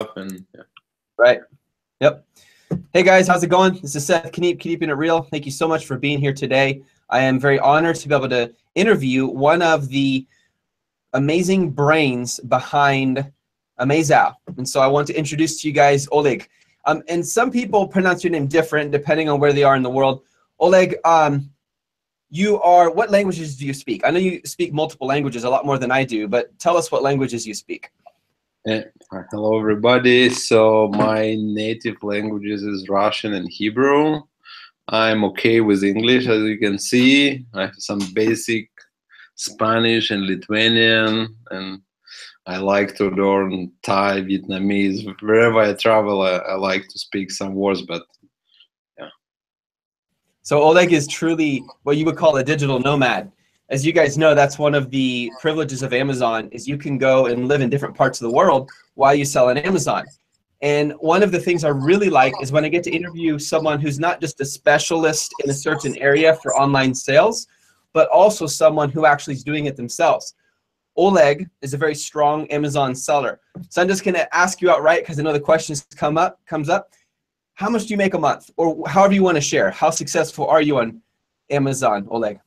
and yeah. Right. Yep. Hey guys, how's it going? This is Seth Kniep, Keeping It Real. Thank you so much for being here today. I am very honored to be able to interview one of the amazing brains behind AmazeOwl. And so I want to introduce to you guys Oleg. And some people pronounce your name different depending on where they are in the world. Oleg, what languages do you speak? I know you speak multiple languages, a lot more than I do, but tell us what languages you speak. Hello everybody. So my native languages is Russian and Hebrew. I'm okay with English, as you can see. I have some basic Spanish and Lithuanian, and I like to learn Thai, Vietnamese. Wherever I travel, I like to speak some words, but yeah. So Oleg is truly what you would call a digital nomad. As you guys know, that's one of the privileges of Amazon is you can go and live in different parts of the world while you sell on Amazon. And one of the things I really like is when I get to interview someone who's not just a specialist in a certain area for online sales, but also someone who actually is doing it themselves. Oleg is a very strong Amazon seller. So I'm just going to ask you outright, because I know the questions comes up. How much do you make a month? Or however you want to share. How successful are you on Amazon, Oleg?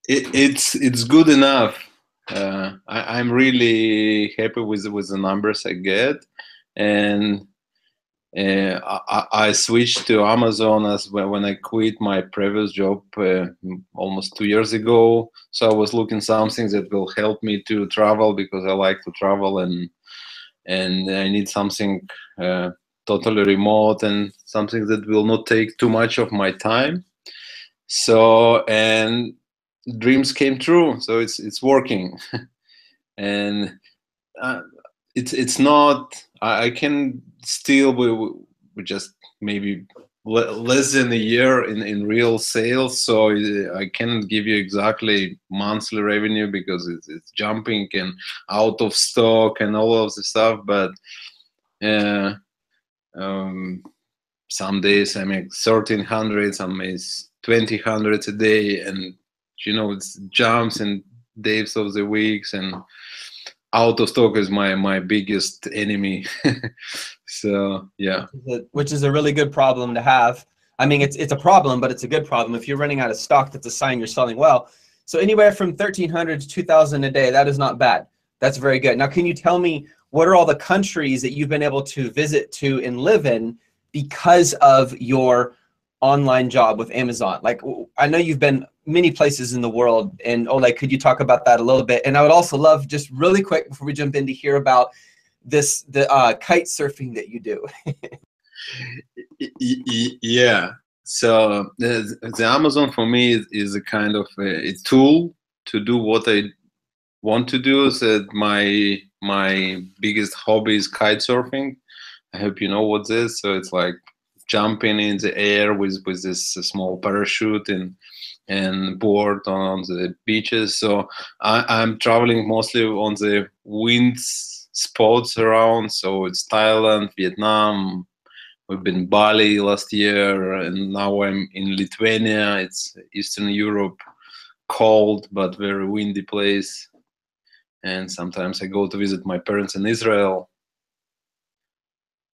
It's good enough. I'm really happy with the numbers I get, and I switched to Amazon when I quit my previous job almost 2 years ago. So I was looking something that will help me to travel, because I like to travel, and I need something totally remote and something that will not take too much of my time. So, and dreams came true. So it's working, and it's not. I can still we just maybe less than a year in real sales. So I cannot give you exactly monthly revenue because it's jumping and out of stock and all of the stuff. But some days I make 1,300, some days 2,000 a day, and it's jumps and days of the weeks, and out of stock is my biggest enemy. So yeah, which is a really good problem to have. I mean, it's a problem, but it's a good problem. If you're running out of stock, that's a sign you're selling well. So anywhere from 1,300 to 2,000 a day, that is not bad. That's very good. Now, can you tell me what are all the countries that you've been able to visit to and live in because of your online job with Amazon? Like, I know you've been many places in the world, and Oleg, could you talk about that a little bit? And I would also love, just really quick before we jump in, to hear about the kite surfing that you do. Yeah. So the Amazon for me is a kind of a tool to do what I want to do. So my biggest hobby is kite surfing. I hope you know what this is. So it's like jumping in the air with this small parachute and board on the beaches. So I'm traveling mostly on the wind spots around. So it's Thailand, Vietnam. We've been Bali last year, and now I'm in Lithuania. It's Eastern Europe, cold but very windy place. And sometimes I go to visit my parents in Israel.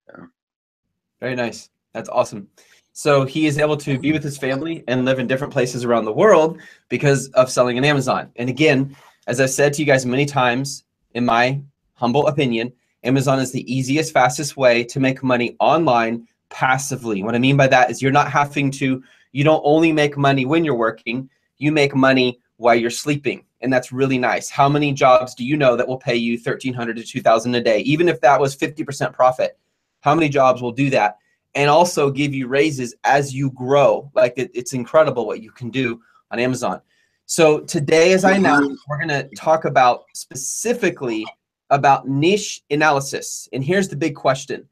Yeah. Very nice. That's awesome. So he is able to be with his family and live in different places around the world because of selling on Amazon. And again, as I've said to you guys many times, in my humble opinion, Amazon is the easiest, fastest way to make money online passively. What I mean by that is you don't only make money when you're working, you make money while you're sleeping. And that's really nice. How many jobs do you know that will pay you 1,300 to 2,000 a day? Even if that was 50% profit, how many jobs will do that? And also give you raises as you grow. Like it's incredible what you can do on Amazon. So today, as I announced, we're gonna talk about specifically about niche analysis. And here's the big question.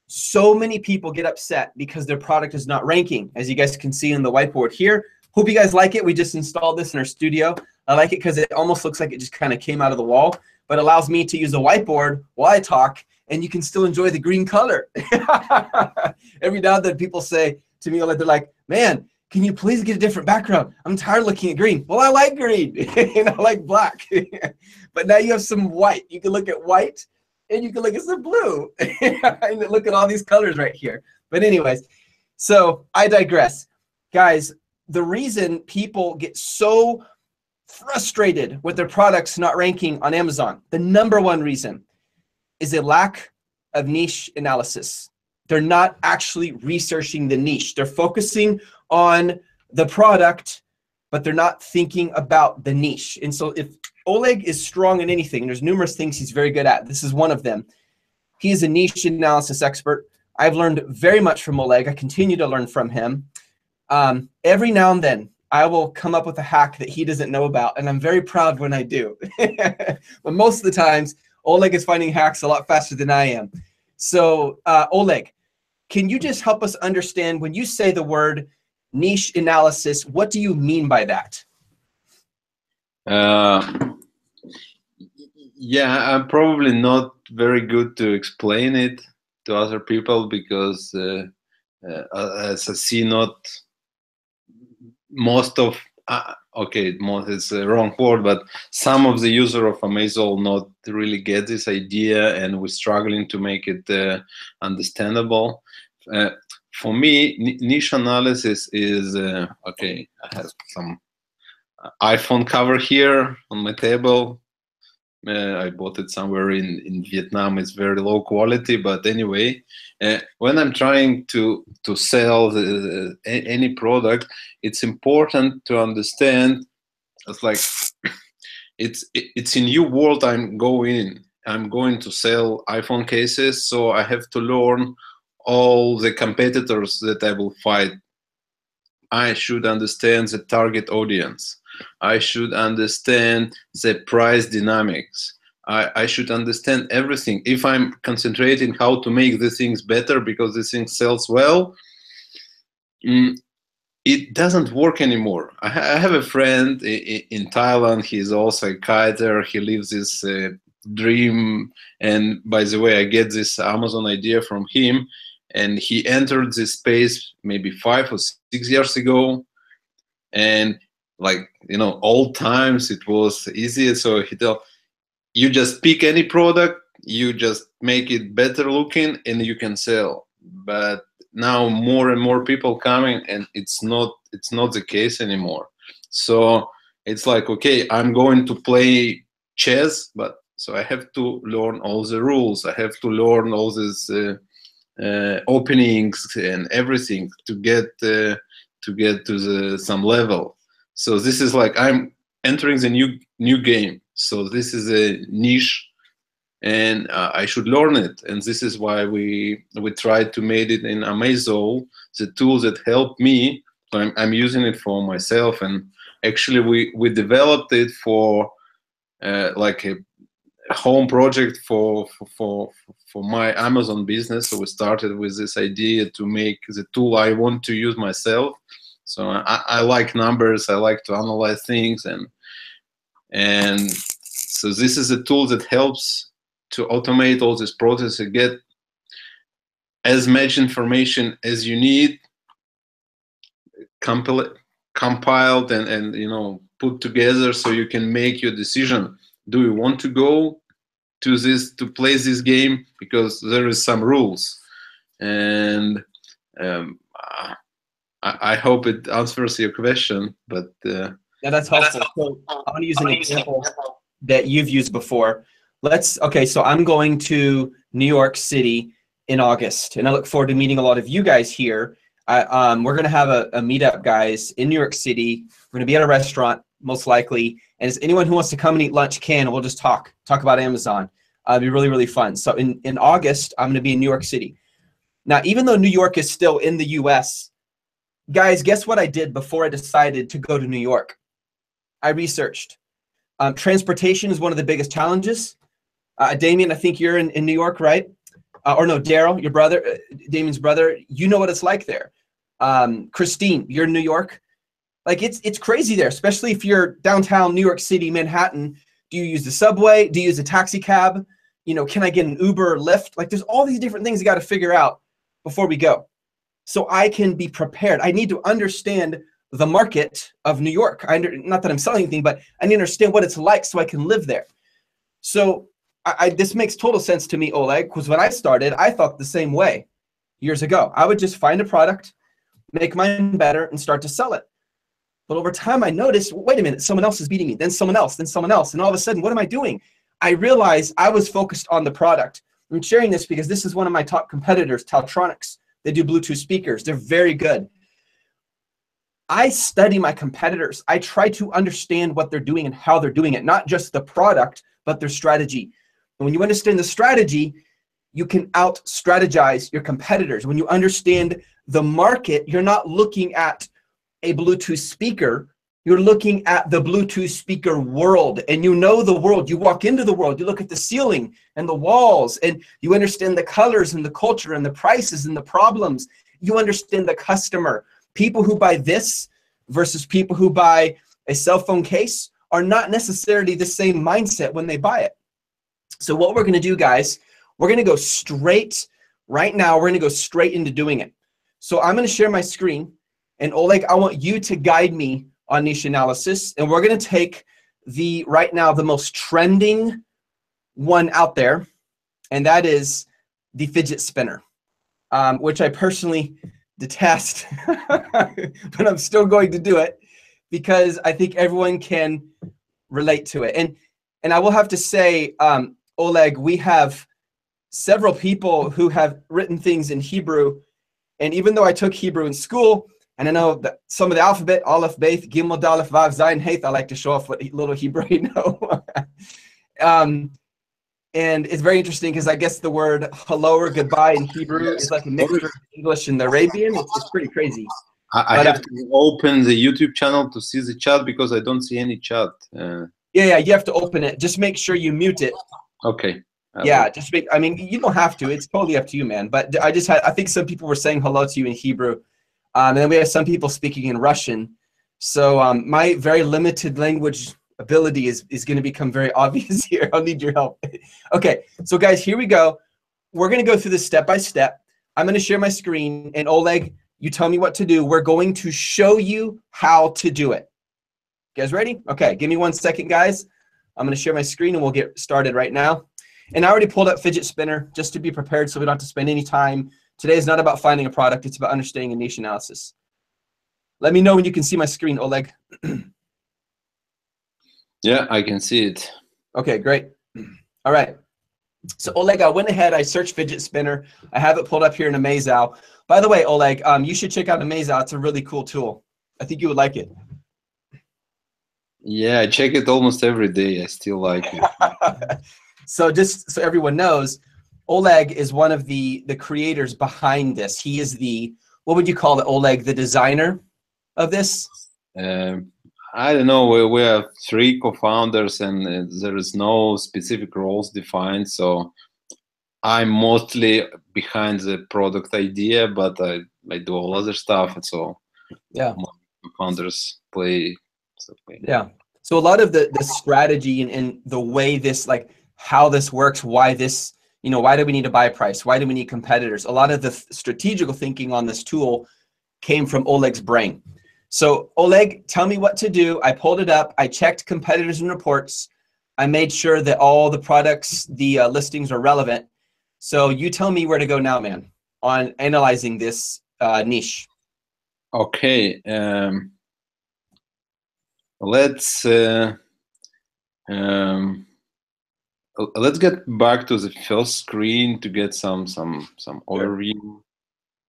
So many people get upset because their product is not ranking. As you guys can see in the whiteboard here. Hope you guys like it. We just installed this in our studio. I like it because it almost looks like it just kind of came out of the wall, but allows me to use a whiteboard while I talk, and you can still enjoy the green color. Every now and then people say to me, they're like, man, can you please get a different background? I'm tired of looking at green. Well, I like green and I like black. But now you have some white. You can look at white and you can look at some blue and look at all these colors right here. But anyways, so I digress. Guys, the reason people get so frustrated with their products not ranking on Amazon, the #1 reason is a lack of niche analysis. They're not actually researching the niche. They're focusing on the product, but they're not thinking about the niche. And so if Oleg is strong in anything, and there's numerous things he's very good at, this is one of them. He is a niche analysis expert. I've learned very much from Oleg. I continue to learn from him. Every now and then, I will come up with a hack that he doesn't know about, and I'm very proud when I do. But most of the times, Oleg is finding hacks a lot faster than I am. So, Oleg, can you just help us understand when you say the word niche analysis, what do you mean by that? Yeah, I'm probably not very good to explain it to other people because as I see, not most of okay, most is the wrong word, but some of the user of AmazeOwl not really get this idea, and we're struggling to make it understandable. For me, niche analysis is okay. I have some iPhone cover here on my table. I bought it somewhere in Vietnam. It's very low quality, but anyway, when I'm trying to sell any product, it's important to understand. It's like it's a new world I'm going in. I'm going to sell iPhone cases, so I have to learn all the competitors that I will fight. I should understand the target audience. I should understand the price dynamics. I should understand everything. If I'm concentrating how to make the things better because the thing sells well, it doesn't work anymore. I have a friend in Thailand. He's also a kiter. He lives this dream. And by the way, I get this Amazon idea from him. And he entered this space maybe 5 or 6 years ago. And like, you know, old times, it was easier. So he told, you just pick any product, you just make it better looking, and you can sell. But now more and more people coming, and it's not the case anymore. So it's like, okay, I'm going to play chess, but so I have to learn all the rules. I have to learn all these openings and everything to get to some level. So this is like I'm entering the new game. So this is a niche, and I should learn it. And this is why we tried to make it in AmazeOwl, the tool that helped me. So I'm using it for myself, and actually we developed it for like a home project for my Amazon business. So we started with this idea to make the tool I want to use myself. So I like numbers. I like to analyze things, and so this is a tool that helps to automate all this process and get as much information as you need, compiled and you know, put together, so you can make your decision. Do you want to go to play this game? Because there is some rules, and I hope it answers your question. But yeah, that's helpful. So I want to use an example that you've used before. Okay, so I'm going to New York City in August, and I look forward to meeting a lot of you guys here. We're going to have a meetup, guys, in New York City. We're going to be at a restaurant, most likely, and as anyone who wants to come and eat lunch can, we'll just talk about Amazon. It'll be really, really fun. So in August, I'm going to be in New York City. Now, even though New York is still in the US, guys, guess what I did before I decided to go to New York? I researched. Transportation is one of the biggest challenges. Damien, I think you're in New York, right? Or no, Daryl, your brother, Damien's brother, you know what it's like there. Christine, you're in New York. Like it's crazy there, especially if you're downtown New York City, Manhattan. Do you use the subway? Do you use a taxi cab? You know, can I get an Uber or Lyft? Like there's all these different things you got to figure out before we go. so I can be prepared. I need to understand the market of New York. Not that I'm selling anything, but I need to understand what it's like so I can live there. So this makes total sense to me, Oleg, because when I started, I thought the same way years ago. I would just find a product, make mine better, and start to sell it. But over time, I noticed, wait a minute, someone else is beating me, then someone else, then someone else. And all of a sudden, what am I doing? I realized I was focused on the product. I'm sharing this because this is one of my top competitors, Teltronics. They do Bluetooth speakers. They're very good. I study my competitors. I try to understand what they're doing and how they're doing it, not just the product, but their strategy. And when you understand the strategy, you can out-strategize your competitors. When you understand the market, you're not looking at a Bluetooth speaker, you're looking at the Bluetooth speaker world, and you know the world. You walk into the world, you look at the ceiling and the walls, and you understand the colors and the culture and the prices and the problems. You understand the customer. People who buy this versus people who buy a cell phone case are not necessarily the same mindset when they buy it. So what we're going to do, guys, we're going to go straight right now. We're going to go straight into doing it. So I'm going to share my screen, and Oleg, I want you to guide me on niche analysis, and we're going to take right now the most trending one out there, and that is the fidget spinner, which I personally detest, but I'm still going to do it because I think everyone can relate to it. And I will have to say, Oleg, we have several people who have written things in Hebrew, and even though I took Hebrew in school, and I know that some of the alphabet, Aleph, Beth, Gimel, Daleth, Vav, Zayin, Heth, I like to show off what little Hebrew I know. And it's very interesting because I guess the word hello or goodbye in Hebrew is like a mixture of English and the Arabian. It's pretty crazy. I have to open the YouTube channel to see the chat because I don't see any chat. Yeah, you have to open it. Just make sure you mute it. Okay. Yeah, I mean, you don't have to. It's totally up to you, man. But I think some people were saying hello to you in Hebrew. And then we have some people speaking in Russian. So my very limited language ability is going to become very obvious here. I'll need your help. Okay, so guys, here we go. We're going to go through this step by step. I'm going to share my screen, and Oleg, you tell me what to do. We're going to show you how to do it. You guys ready? Okay, give me 1 second, guys. I'm going to share my screen, and we'll get started right now. And I already pulled up fidget spinner just to be prepared so we don't have to spend any time. Today is not about finding a product. It's about understanding a niche analysis. Let me know when you can see my screen, Oleg. Yeah, I can see it. Okay, great. All right. So Oleg, I went ahead, I searched fidget spinner. I have it pulled up here in AmazeOwl. By the way, Oleg, you should check out AmazeOwl. It's a really cool tool. I think you would like it. Yeah, I check it almost every day. I still like it. So just so everyone knows, Oleg is one of the creators behind this. He is the, what would you call it, Oleg, the designer of this? I don't know. We have 3 co-founders, and there is no specific roles defined. So I'm mostly behind the product idea, but I do all other stuff. And so yeah, co-founders play. Yeah. So a lot of the strategy and the way this, like how this works, why this, why do we need a buy price? Why do we need competitors? A lot of the strategical thinking on this tool came from Oleg's brain. So Oleg, tell me what to do. I pulled it up. I checked competitors and reports. I made sure that all the products, the listings are relevant. So you tell me where to go now, man, on analyzing this niche. Okay. Let's get back to the first screen to get some overview.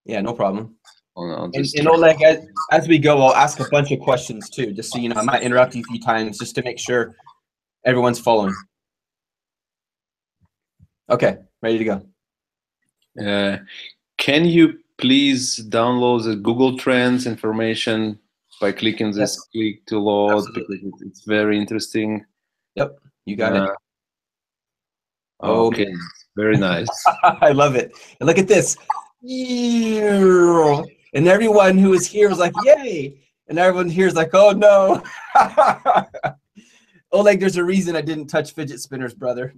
Yeah, no problem. And Oleg, as we go, I'll ask a bunch of questions too, just so you know. I might interrupt you a few times just to make sure everyone's following. Okay, ready to go. Can you please download the Google Trends information by clicking this click to load? Absolutely. Because it's very interesting. Yep, you got it. Okay, very nice. I love it. And look at this. And everyone who is here is like, yay. And everyone here is like, oh no. Oleg, there's a reason I didn't touch fidget spinners, brother.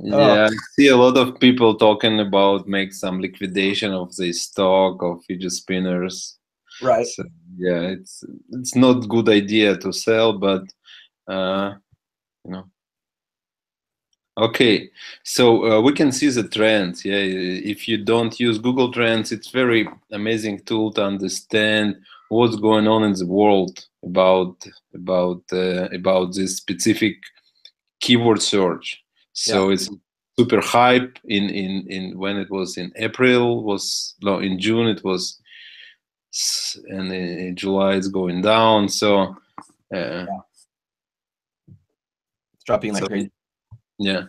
Oh, Yeah, I see a lot of people talking about make some liquidation of the stock of fidget spinners. right. So yeah, it's not good idea to sell, but uh, you know. Okay, so we can see the trends. Yeah, if you don't use Google Trends, it's very amazing tool to understand what's going on in the world about this specific keyword search. Yeah. So it's super hype in when it was in April, was no, in June it was, and in July it's going down. So uh, Yeah. It's dropping like so crazy. yeah.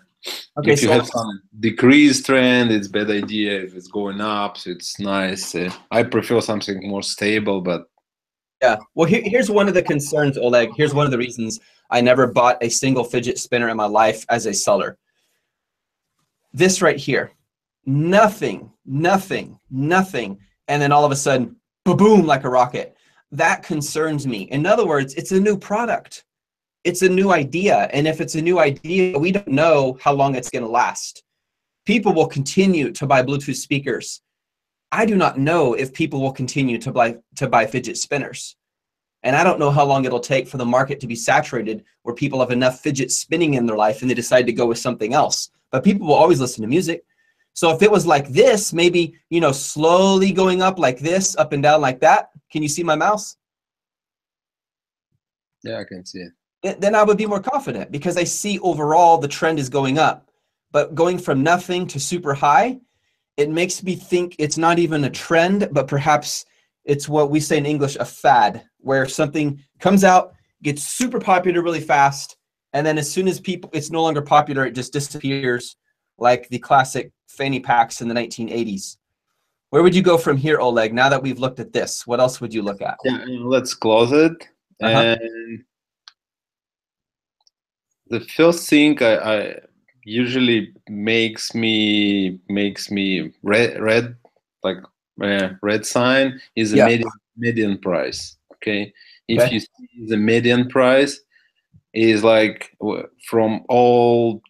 Okay, If you so have some decreased trend, it's bad idea. If it's going up, so it's nice. I prefer something more stable, but yeah. Well, here's one of the concerns, Oleg. Here's one of the reasons I never bought a single fidget spinner in my life as a seller. This right here, nothing, nothing, nothing, and then all of a sudden, boom, like a rocket. That concerns me. In other words, it's a new product. It's a new idea. And if it's a new idea, we don't know how long it's going to last. People will continue to buy Bluetooth speakers. I do not know if people will continue to buy fidget spinners. And I don't know how long it'll take for the market to be saturated where people have enough fidget spinning in their life and they decide to go with something else. But people will always listen to music. So if it was like this, maybe, you know, slowly going up like this, up and down like that. Can you see my mouse? yeah, I can see it. Then I would be more confident because I see overall the trend is going up. But going from nothing to super high, it makes me think it's not even a trend, but perhaps it's what we say in English, a fad, where something comes out, gets super popular really fast, and then as soon as it's no longer popular, it just disappears, like the classic fanny packs in the 1980s. Where would you go from here, Oleg? Now that we've looked at this, what else would you look at? Yeah, let's close it. Uh-huh. And the first thing I usually makes me red like red sign is the Yeah. median price. Okay, if Okay. you see the median price is like from all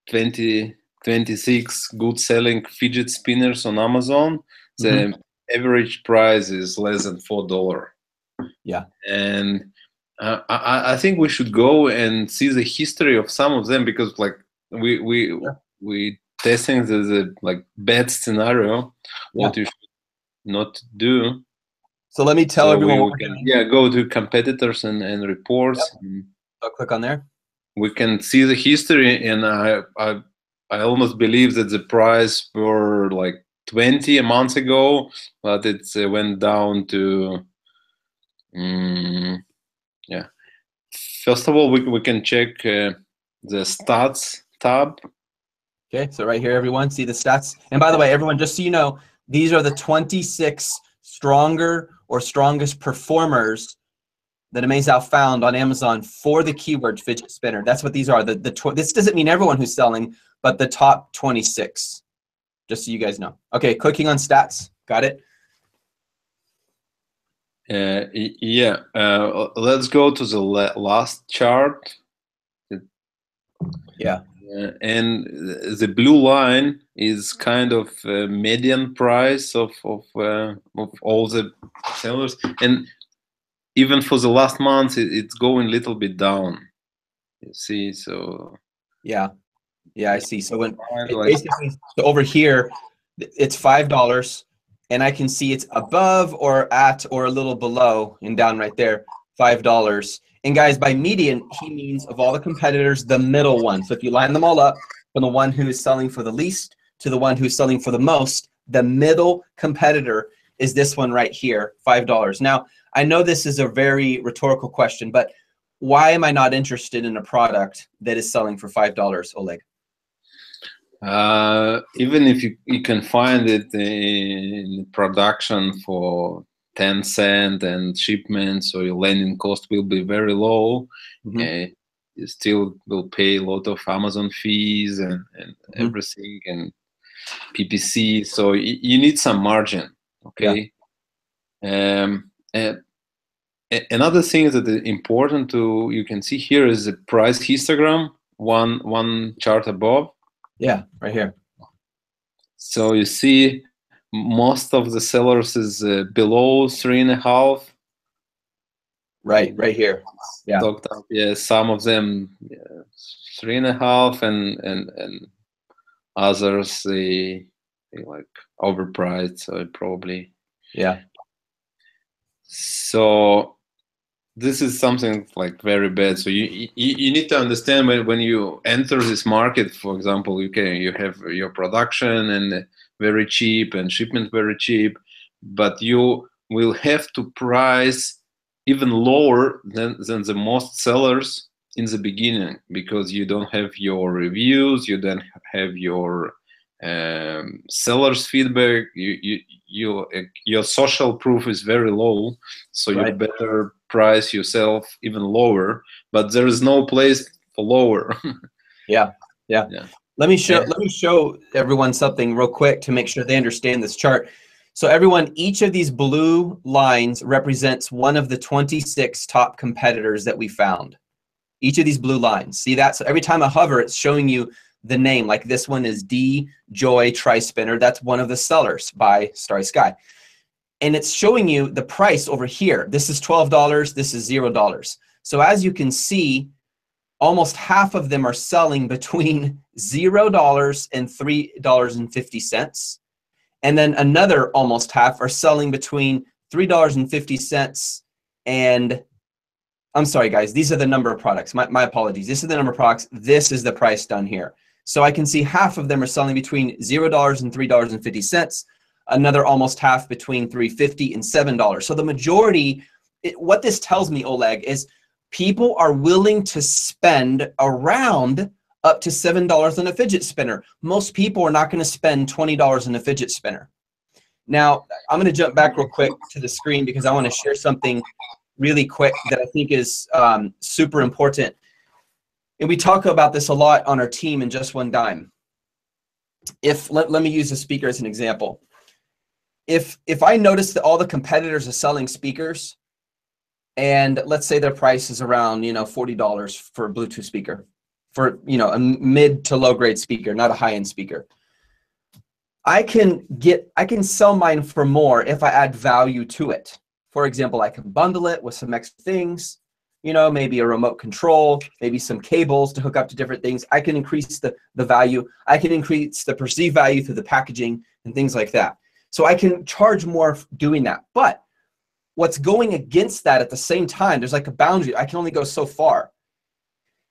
26 good selling fidget spinners on Amazon, Mm-hmm. the average price is less than $4. Yeah. And I think we should go and see the history of some of them, because like we we Sure. we testing the like bad scenario, Yeah. what you should not do. So let me tell So everyone what we we're can, doing. yeah, go to competitors and Yep. reports. And I'll click on there. we can see the history, and I almost believe that the price were like 20 a month ago, but it went down to yeah. First of all, we can check the stats tab. Okay, so right here, everyone, see the stats. And by the way, everyone, just so you know, these are the 26 stronger or strongest performers that AmazeOwl found on Amazon for the keyword fidget spinner. That's what these are. This doesn't mean everyone who's selling, but the top 26, just so you guys know. Okay, clicking on stats. Got it? Yeah, let's go to the last chart. Yeah. And the blue line is kind of median price of all the sellers, and even for the last month, it's going a little bit down. You see, so Yeah. Yeah, I see. So when it like basically, so over here, it's $5, and I can see it's above or at or a little below and down right there, $5. And guys, by median, he means of all the competitors, the middle one. So if you line them all up from the one who is selling for the least to the one who's selling for the most, the middle competitor is this one right here, $5. Now, I know this is a very rhetorical question, but why am I not interested in a product that is selling for $5, Oleg? even if you can find it in production for 10 cent and shipments, so your landing cost will be very low. Mm-hmm. You still will pay a lot of Amazon fees and Mm-hmm. everything, and PPC, so you need some margin. Yeah. Okay. And another thing that is important to, you can see here, is the price histogram, one chart above. Yeah, right here. So you see, most of the sellers is below 3.5. Right here. Yeah. Stocked up. Yeah, some of them 3.5, and others they like overpriced. So probably. Yeah. So this is something like very bad. So you need to understand when you enter this market, for example, you have your production and very cheap and shipment very cheap, but you will have to price even lower than the most sellers in the beginning, because you don't have your reviews, you don't have your sellers feedback, your social proof is very low, so you Right. better price yourself even lower, but there is no place for lower. Yeah. Yeah. Yeah. Let me show everyone something real quick to make sure they understand this chart. So everyone, each of these blue lines represents one of the 26 top competitors that we found. Each of these blue lines. See that? So every time I hover, it's showing you the name. Like this one is D Joy Tri-Spinner. That's one of the sellers by Starry Sky. And it's showing you the price over here. This is $12. This is $0. So as you can see, almost half of them are selling between $0 and $3.50. And then another almost half are selling between $3.50 and, I'm sorry guys, these are the number of products. My apologies. This is the number of products. This is the price done here. So I can see half of them are selling between $0 and $3.50. Another almost half between $3.50 and $7. So the majority, what this tells me, Oleg, is people are willing to spend around up to $7 on a fidget spinner. Most people are not going to spend $20 on a fidget spinner. Now, I'm going to jump back real quick to the screen because I want to share something really quick that I think is super important. And we talk about this a lot on our team in Just One Dime. Let me use a speaker as an example. If I notice that all the competitors are selling speakers, and let's say their price is around, $40 for a Bluetooth speaker, for, a mid to low grade speaker, not a high end speaker. I can sell mine for more if I add value to it. For example, I can bundle it with some extra things, maybe a remote control, maybe some cables to hook up to different things. I can increase the value. I can increase the perceived value through the packaging and things like that. So I can charge more doing that. But what's going against that at the same time, there's like a boundary. I can only go so far.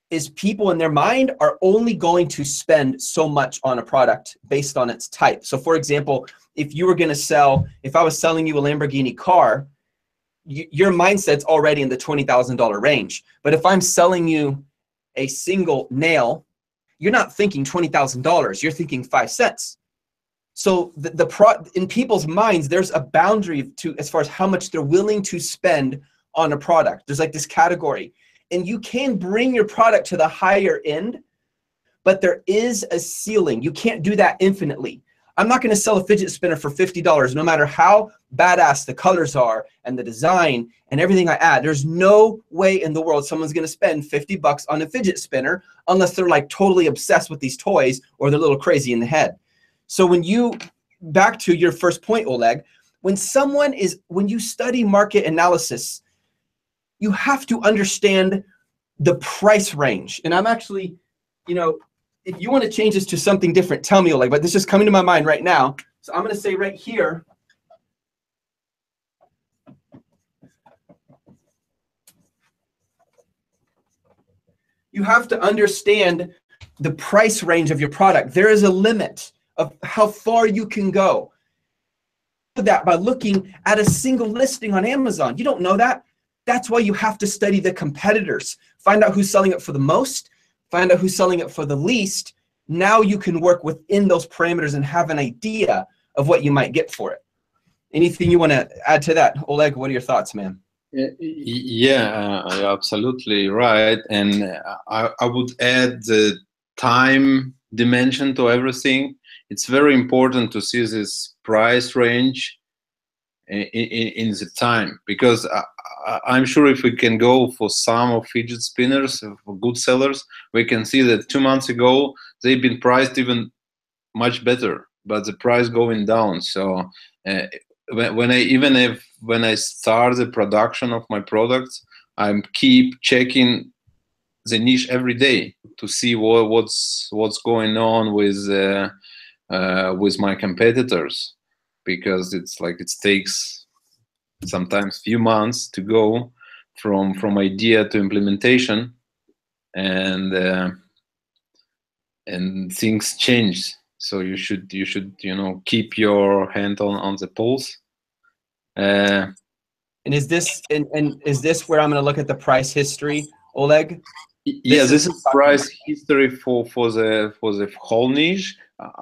Is people in their mind are only going to spend so much on a product based on its type. So for example, if I was selling you a Lamborghini car, your mindset's already in the $20,000 range. But if I'm selling you a single nail, you're not thinking $20,000, you're thinking 5 cents. So in people's minds, there's a boundary as far as how much they're willing to spend on a product. There's like this category. And you can bring your product to the higher end, but there is a ceiling. You can't do that infinitely. I'm not going to sell a fidget spinner for $50, no matter how badass the colors are and the design and everything I add. There's no way in the world someone's going to spend $50 on a fidget spinner unless they're like totally obsessed with these toys or they're a little crazy in the head. So back to your first point, Oleg, when you study market analysis, you have to understand the price range. And I'm actually, if you want to change this to something different, tell me, Oleg, but this is coming to my mind right now. So I'm going to say right here, you have to understand the price range of your product. There is a limit of how far you can go. That by looking at a single listing on Amazon. You don't know that. That's why you have to study the competitors. Find out who's selling it for the most. Find out who's selling it for the least. Now you can work within those parameters and have an idea of what you might get for it. Anything you want to add to that? Oleg, what are your thoughts, man? Yeah, you're absolutely right. And I would add the time dimension to everything. It's very important to see this price range in the time, because I'm sure if we can go for some of fidget spinners, for good sellers, we can see that 2 months ago they've been priced even much better, but the price going down. So when I start the production of my products, I'm keep checking the niche every day to see what's going on with my competitors, because it's like it takes sometimes few months to go from idea to implementation, and things change. So you should keep your hand on the pulse. And is this where I'm going to look at the price history, Oleg? Yeah, this is price history for the whole niche.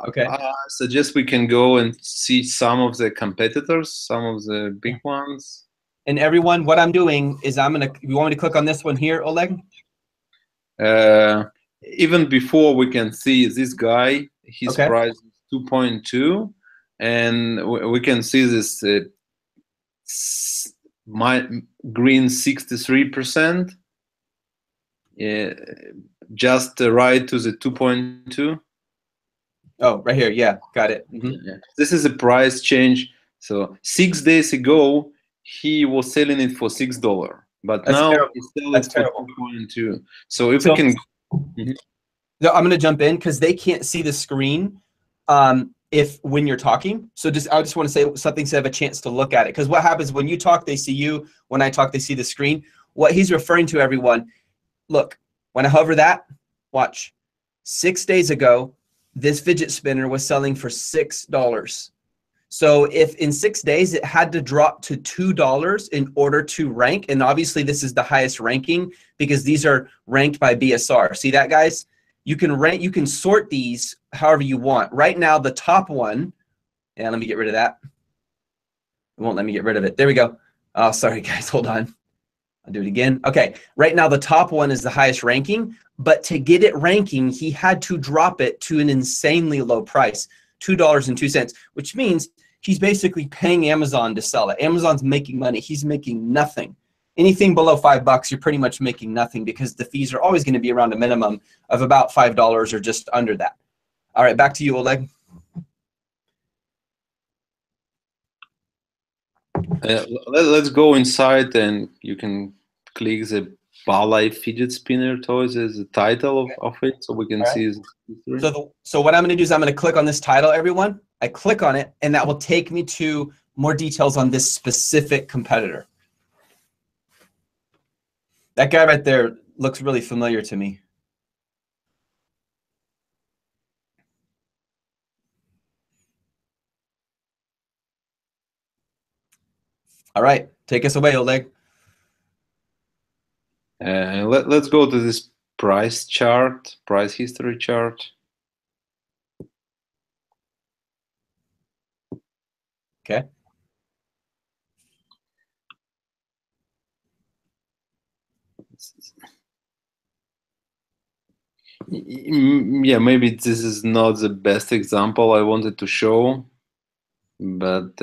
Okay. I suggest we can go and see some of the competitors, some of the big ones. And everyone, what I'm doing is you want me to click on this one here, Oleg? Even before we can see this guy, his price is 2.2, and we can see this my green 63%. Just right to the 2.2. Oh, right here. Yeah, got it. Yeah. This is a price change. So 6 days ago, he was selling it for $6, but That's now terrible. he's selling it for 2.2. So if we can, no, I'm going to jump in because they can't see the screen when you're talking. So I just want to say something so they have a chance to look at it. Because what happens when you talk, they see you. When I talk, they see the screen. What he's referring to, everyone, look, when I hover that, watch. 6 days ago, this fidget spinner was selling for $6. So if in 6 days it had to drop to $2 in order to rank, and obviously this is the highest ranking because these are ranked by BSR. See that, guys? You can sort these however you want. Right now, the top one, and let me get rid of that. It won't let me get rid of it. There we go. Oh, sorry, guys. Hold on. I'll do it again. Okay. Right now, the top one is the highest ranking, but to get it ranking, he had to drop it to an insanely low price, $2.02, which means he's basically paying Amazon to sell it. Amazon's making money. He's making nothing. Anything below $5, you're pretty much making nothing because the fees are always going to be around a minimum of about $5 or just under that. All right, back to you, Oleg. Let's go inside, and you can click the Balai fidget spinner toys as the title of it, so we can see his history. So what I'm going to do is I'm going to click on this title, everyone. I click on it, and that will take me to more details on this specific competitor. That guy right there looks really familiar to me. All right, take us away, Oleg. Let's go to this price history chart. Okay. Yeah, maybe this is not the best example I wanted to show, but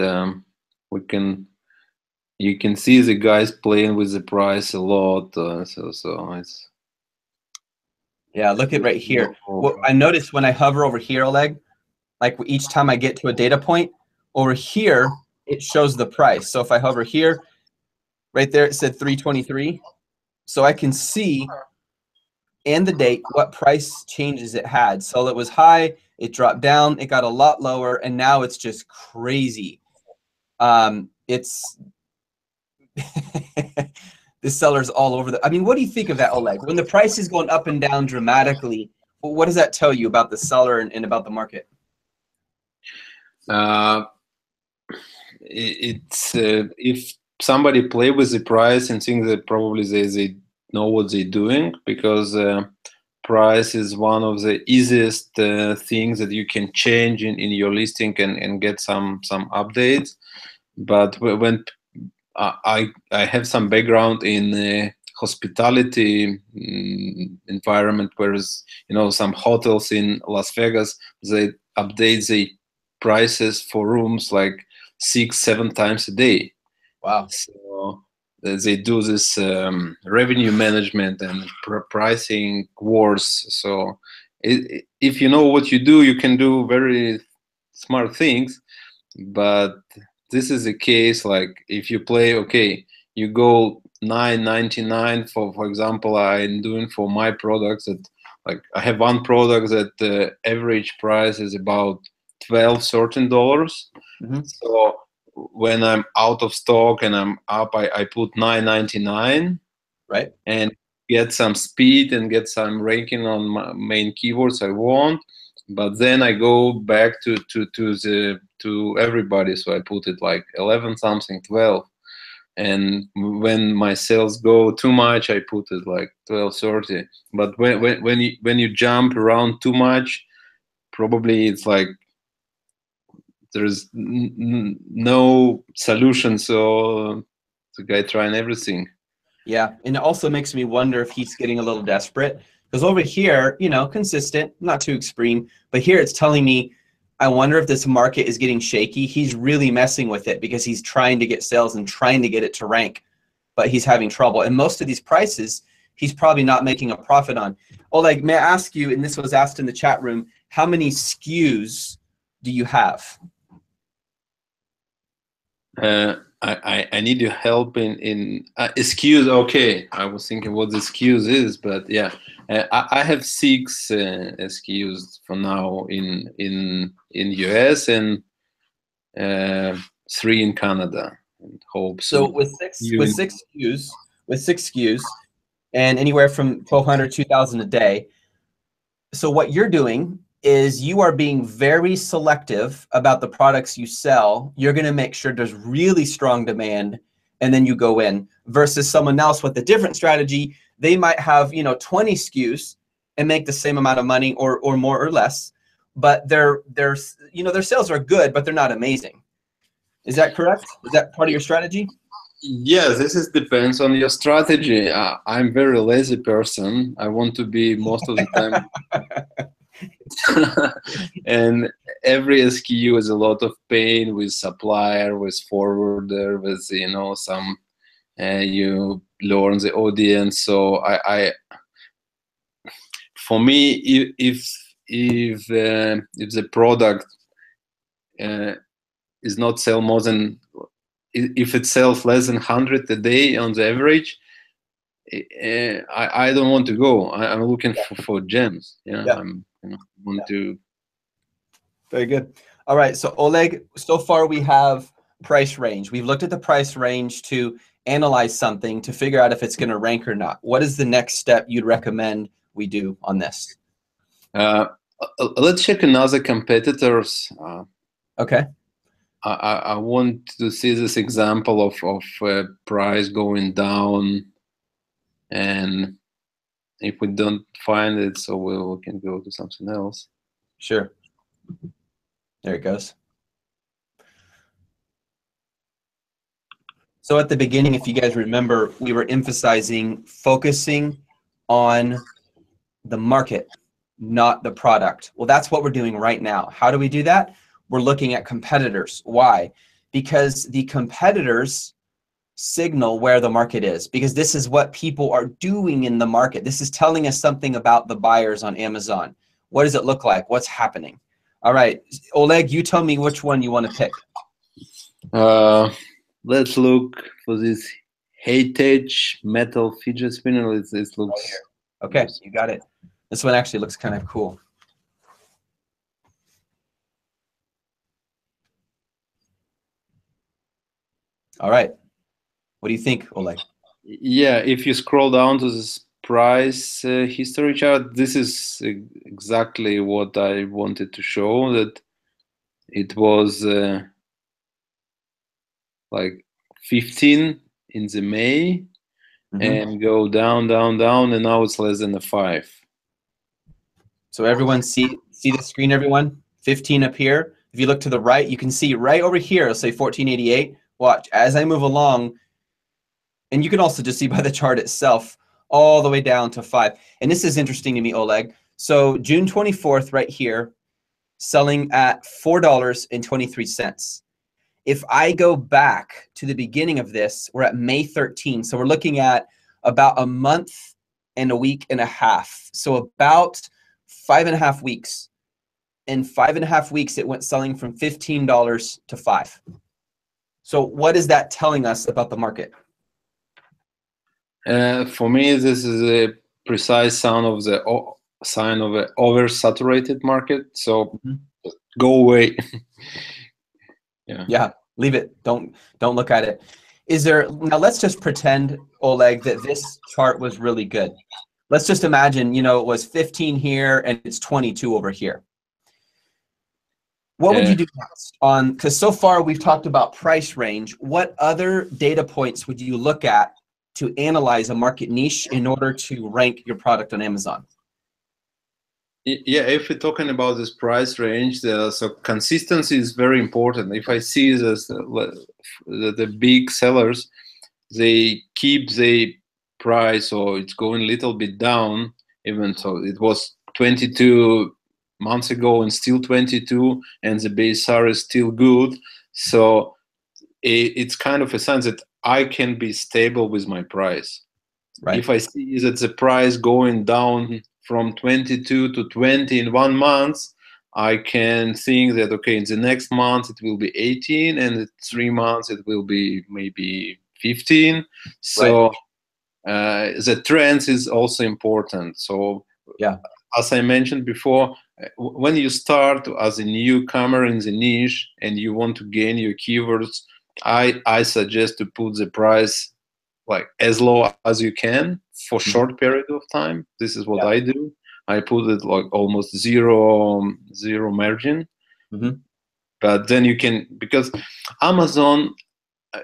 you can see the guys playing with the price a lot. So it's, yeah, look at right here. What I noticed when I hover over here, Oleg, like each time I get to a data point, over here it shows the price. So if I hover here, right there it said 323. So I can see and the date what price changes it had. So it was high, it dropped down, it got a lot lower, and now it's just crazy. It's the sellers all over the. I mean, what do you think of that, Oleg? When the price is going up and down dramatically, what does that tell you about the seller and about the market? It's if somebody play with the price and think that probably they know what they're doing, because price is one of the easiest things that you can change in your listing and get some updates. But when I have some background in hospitality environment, whereas some hotels in Las Vegas, they update the prices for rooms like 6-7 times a day. Wow. So they do this revenue management and pricing wars. So if you know what you do, you can do very smart things. But this is a case like if you play, okay, you go $9.99 for example. I'm doing for my products that, like, I have one product that the average price is about $12-13. So when I'm out of stock and I'm up, I put $9.99, right, and get some speed and get some ranking on my main keywords I want. But then I go back to everybody, so I put it like 11 something, 12. And when my sales go too much, I put it like 12.30. But when you jump around too much, probably it's like there's no solution. So the guy trying everything. Yeah, and it also makes me wonder if he's getting a little desperate, because over here, you know, consistent, not too extreme, but here it's telling me, I wonder if this market is getting shaky. He's really messing with it because he's trying to get sales and trying to get it to rank, but he's having trouble. And most of these prices, he's probably not making a profit on. Oleg, may I ask you, and this was asked in the chat room, how many SKUs do you have? I need your help in SKUs. Okay, I was thinking what the SKUs is, but yeah, I have 6 SKUs for now in US and 3 in Canada. And hope so with six SKUs, and anywhere from 1,200 2,000 a day. So what you're doing is you are being very selective about the products you sell. You're going to make sure there's really strong demand, and then you go in, versus someone else with a different strategy. They might have, you know, 20 SKUs and make the same amount of money or more or less, but their you know, their sales are good, but they're not amazing. Is that correct? Is that part of your strategy? Yes, this is depends on your strategy. I'm very lazy person. I want to be most of the time. And every SKU is a lot of pain with supplier, with forwarder, with, you know, some you learn the audience. So for me, if the product is not sell more than, if it sells less than 100 a day on the average, I don't want to go. I'm looking for gems. Yeah, I'm, you know, want to. Very good. All right. So Oleg, so far we have price range. We've looked at the price range to analyze something to figure out if it's going to rank or not. What is the next step you'd recommend we do on this? Let's check another competitors. Okay. I want to see this example of price going down, and if we don't find it, so we can go to something else. Sure. There it goes. So at the beginning, if you guys remember, we were emphasizing focusing on the market, not the product. Well, that's what we're doing right now. How do we do that? We're looking at competitors. Why? Because the competitors signal where the market is, because this is what people are doing in the market. This is telling us something about the buyers on Amazon. What does it look like? What's happening? All right, Oleg, you tell me which one you want to pick. Let's look for this Heritage metal fidget spinner. It looks. Okay, you got it. This one actually looks kind of cool. All right. What do you think, Oleg? Yeah, if you scroll down to this price history chart, this is exactly what I wanted to show, that it was like 15 in the May, and go down, down, down, and now it's less than a 5. So everyone see the screen, everyone? 15 up here. If you look to the right, you can see right over here, it'll say 1488. Watch, as I move along, and you can also just see by the chart itself, all the way down to 5. And this is interesting to me, Oleg. So June 24th, right here, selling at $4.23. If I go back to the beginning of this, we're at May 13. So we're looking at about a month and a week and a half. So about 5.5 weeks. In 5.5 weeks, it went selling from $15 to $5. So what is that telling us about the market? For me, this is a precise sign of an oversaturated market. So go away. Yeah, leave it. Don't look at it. Now let's just pretend, Oleg, that this chart was really good. Let's just imagine, it was 15 here and it's 22 over here. What would you do next because so far we've talked about price range. What other data points would you look at to analyze a market niche in order to rank your product on Amazon? Yeah, if we're talking about this price range, so consistency is very important. If I see this, the big sellers, they keep the price, or it's going a little bit down, even so it was 22 months ago and still 22, and the base SAR is still good. So it's kind of a sign that I can be stable with my price. Right. If I see that the price going down from 22 to 20 in 1 month, I can think that, okay, in the next month it will be 18, and in 3 months it will be maybe 15. So the trends is also important. So yeah, as I mentioned before, when you start as a newcomer in the niche and you want to gain your keywords, I suggest to put the price like as low as you can for short period of time. This is what I do. I put it like almost zero margin. But then you can, because Amazon,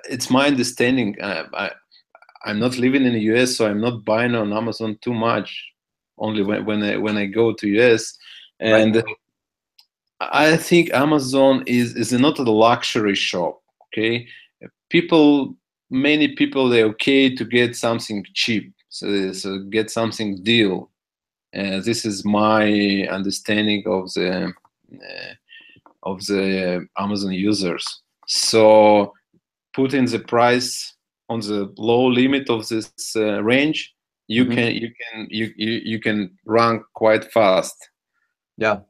it's my understanding, I'm not living in the US, so I'm not buying on Amazon too much, only when I go to US. And I think Amazon is not a luxury shop. Okay, many people, they're okay to get something cheap, so get something deal. This is my understanding of the Amazon users. So putting the price on the low limit of this range, you can rank quite fast. Yeah.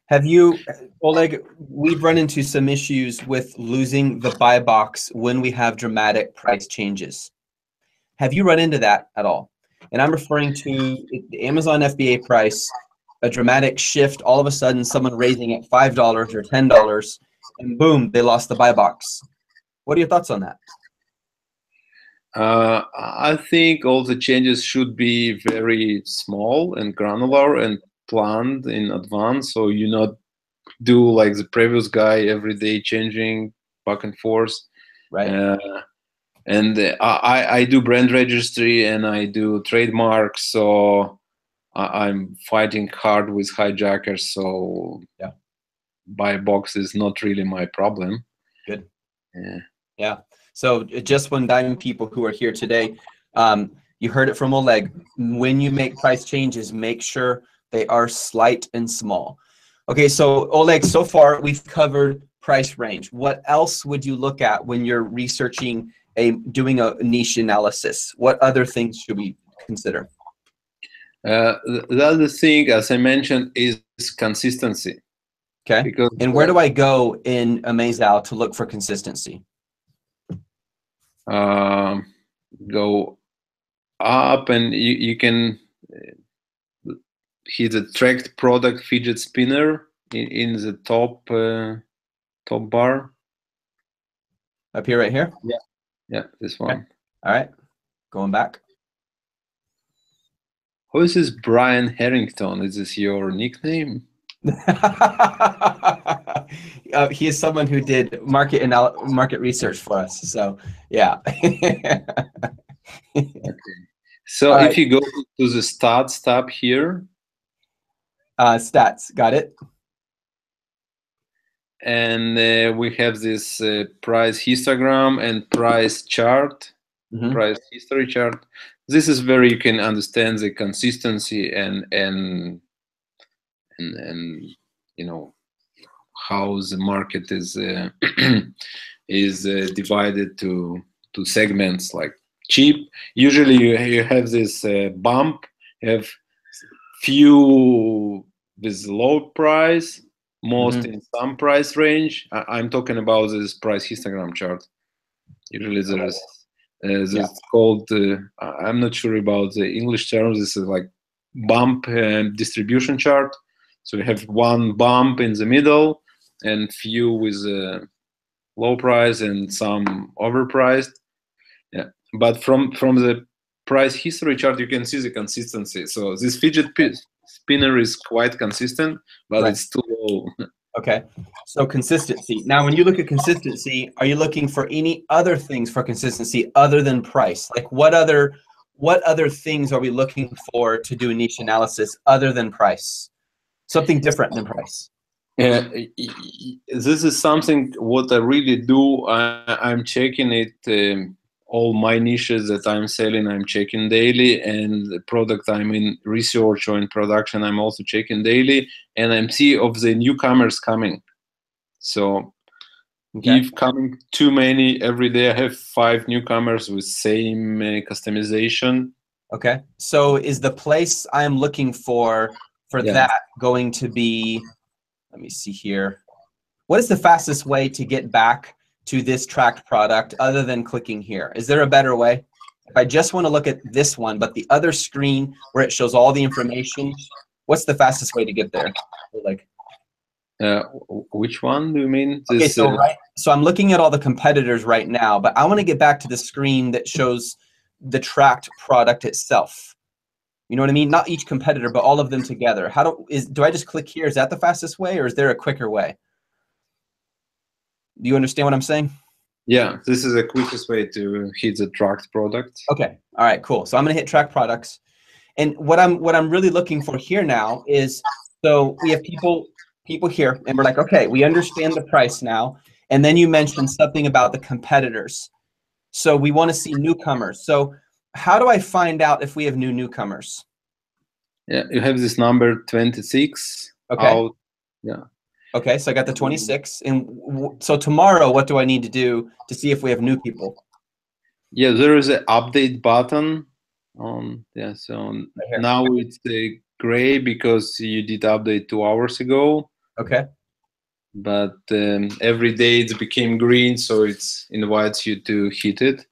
Have you, Oleg, we've run into some issues with losing the buy box when we have dramatic price changes. Have you run into that at all? And I'm referring to the Amazon FBA price, a dramatic shift, all of a sudden someone raising it $5 or $10, and boom, they lost the buy box. What are your thoughts on that? I think all the changes should be very small and granular and planned in advance, so you not do like the previous guy every day changing back and forth. Right. And I do brand registry and I do trademarks, so I'm fighting hard with hijackers. So yeah, buy box is not really my problem. Good. Yeah. So just when diamond people who are here today, you heard it from Oleg. When you make price changes, make sure they are slight and small. Okay, so Oleg, so far we've covered price range. What else would you look at when you're researching doing a niche analysis? What other things should we consider? The other thing, as I mentioned, is consistency. Okay. Because, and where do I go in AmazeOwl to look for consistency? Go up and you can hit the tracked product fidget spinner in the top top bar. Up here, right here? Yeah, this one. Okay. All right, going back. Who is this Brian Harrington? Is this your nickname? He is someone who did market research for us. So yeah. Okay. So if you go to the stats tab here. Stats, got it. And we have this price histogram and price chart, price history chart. This is where you can understand the consistency and you know how the market is is divided to segments. Like cheap, usually you have this bump, you have few with low price, most in some price range. I'm talking about this price histogram chart. Usually there's this called, I'm not sure about the English terms, this is like bump distribution chart. So you have one bump in the middle and few with low price and some overpriced. Yeah, but from the price history chart, you can see the consistency. So this fidget spinner is quite consistent, but it's too low. Okay, so consistency. Now, when you look at consistency, are you looking for any other things for consistency other than price? Like what other things are we looking for to do a niche analysis other than price? Something different than price. Yeah, this is something what I really do. I'm checking it. All my niches that I'm selling, I'm checking daily, and the product I'm in research or in production, I'm also checking daily, and I'm see of the newcomers coming. So if coming too many every day, I have 5 newcomers with same customization. Okay, so is the place I'm looking for that going to be, let me see here. What is the fastest way to get back to this tracked product other than clicking here? Is there a better way? If I just want to look at this one, but the other screen where it shows all the information, what's the fastest way to get there? Like, which one do you mean? Okay, so so I'm looking at all the competitors right now, but I want to get back to the screen that shows the tracked product itself. You know what I mean? Not each competitor, but all of them together. Do I just click here? Is that the fastest way, or is there a quicker way? Do you understand what I'm saying? Yeah, this is the quickest way to hit the tracked product. Okay, all right, cool. So I'm gonna hit track products, and what I'm really looking for here now is, so we have people here, and we're like, okay, we understand the price now, and then you mentioned something about the competitors. So we want to see newcomers. So how do I find out if we have newcomers? Yeah, you have this number 26. Okay. Out. Yeah. Okay, so I got the 26. And so tomorrow, what do I need to do to see if we have new people? Yeah, there is an update button on, so right now it's gray because you did update 2 hours ago. Okay. But every day it became green, so it invites you to hit it.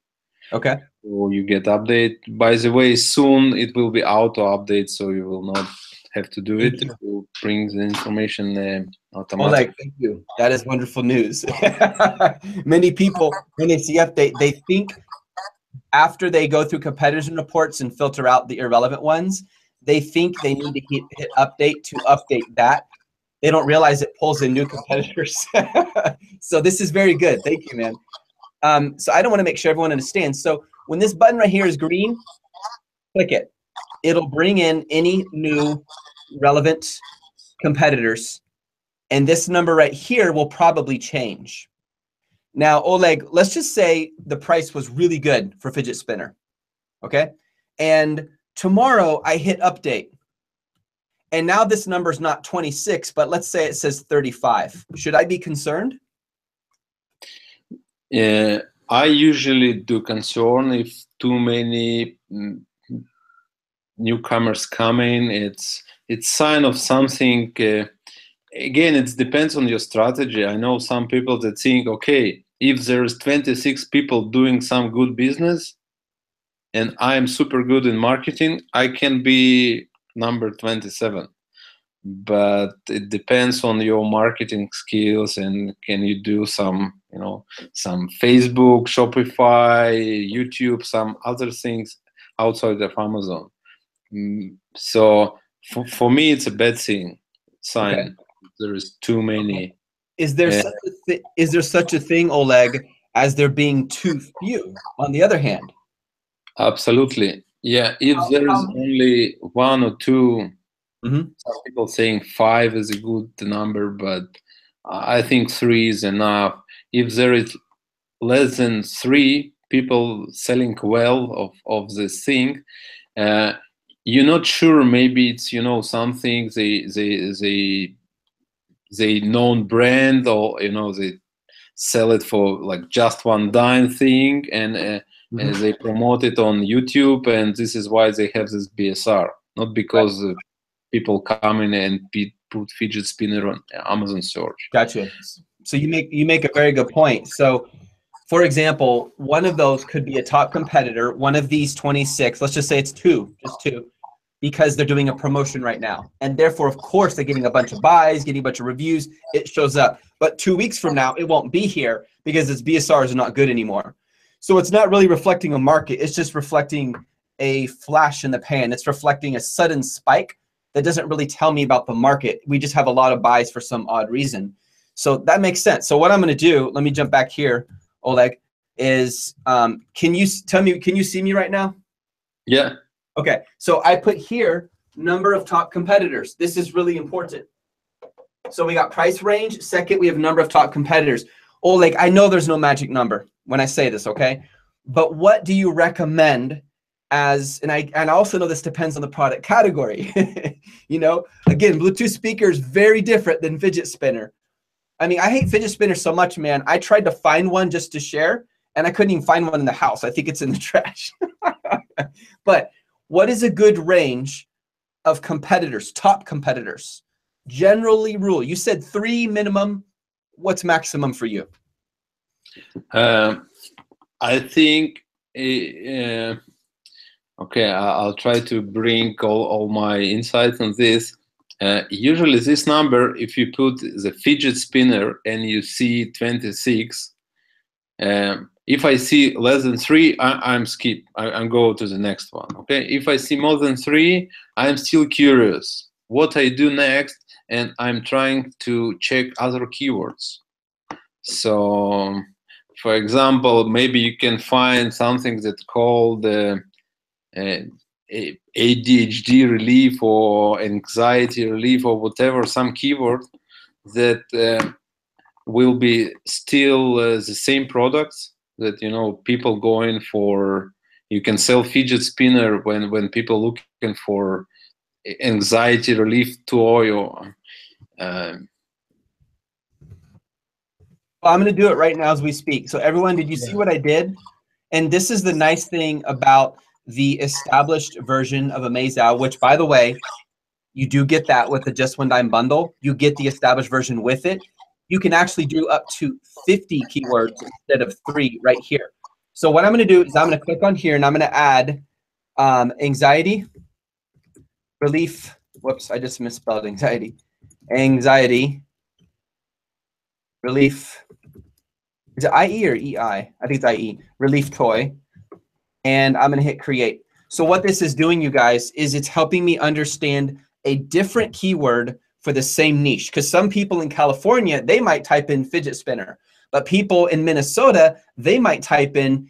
Okay. So you get update. By the way, soon it will be auto update, so you will not have to do it. It will bring the information automatically. Thank you. That is wonderful news. Many people, when they see update, they think after they go through competitors and reports and filter out the irrelevant ones, they think they need to hit update to update that. They don't realize it pulls in new competitors. So this is very good. Thank you, man. So I don't want to make sure everyone understands. So when this button right here is green, click it. It'll bring in any new relevant competitors. And this number right here will probably change. Now, Oleg, let's just say the price was really good for fidget spinner. Okay. And tomorrow I hit update. And now this number is not 26, but let's say it says 35. Should I be concerned? I usually do concern if too many newcomers come in. It's sign of something. Again, it depends on your strategy. I know some people that think, okay, if there's 26 people doing some good business and I'm super good in marketing, I can be number 27. But it depends on your marketing skills, and can you do some, some Facebook, Shopify, YouTube, some other things outside of Amazon. So for me, it's a bad sign. Okay. There is too many. Is there such a thing, Oleg, as there being too few? On the other hand, absolutely, yeah. If there is only 1 or 2. Some people saying 5 is a good number, but I think 3 is enough. If there is less than 3 people selling well of this thing, you're not sure. Maybe it's something they known brand, or they sell it for like just one dime thing, and they promote it on YouTube, and this is why they have this BSR, not because people come in and put fidget spinner on Amazon search. Gotcha. So you make a very good point. So, for example, one of those could be a top competitor. One of these 26, let's just say it's just two, because they're doing a promotion right now, and therefore, of course, they're getting a bunch of buys, getting a bunch of reviews. It shows up, but 2 weeks from now, it won't be here because its BSRs are not good anymore. So it's not really reflecting a market. It's just reflecting a flash in the pan. It's reflecting a sudden spike that doesn't really tell me about the market. We just have a lot of buys for some odd reason. So that makes sense. So what I'm going to do, let me jump back here, Oleg, is can you see me right now? Yeah. Okay. So I put here number of top competitors. This is really important. So we got price range. Second, we have number of top competitors. Oleg, I know there's no magic number when I say this, okay? But what do you recommend as, and I also know this depends on the product category. Again, Bluetooth speaker is very different than fidget spinner. I mean, I hate fidget spinners so much, man. I tried to find one just to share, and I couldn't even find one in the house. I think it's in the trash. But what is a good range of competitors, top competitors? Generally rule. You said 3 minimum. What's maximum for you? I think, okay, I'll try to bring all my insights on this. Usually this number, if you put the fidget spinner and you see 26, if I see less than 3, I'm skip. I'm go to the next one. Okay. If I see more than 3, I'm still curious what I do next, and I'm trying to check other keywords. So, for example, maybe you can find something that's called ADHD relief or anxiety relief or whatever, some keyword that will be still the same products that people going for. You can sell fidget spinner when people looking for anxiety relief toy or Well, I'm going to do it right now as we speak. So everyone, did you see what I did? And this is the nice thing about the established version of AmazeOwl, which, by the way, you do get that with the Just One Dime bundle. You get the established version with it. You can actually do up to 50 keywords instead of 3 right here. So what I'm going to do is I'm going to click on here, and I'm going to add anxiety relief. Whoops, I just misspelled anxiety. Anxiety relief. Is it IE or EI? I think it's IE. Relief toy. And I'm going to hit create. So what this is doing, you guys, is it's helping me understand a different keyword for the same niche. Because some people in California, they might type in fidget spinner. But people in Minnesota, they might type in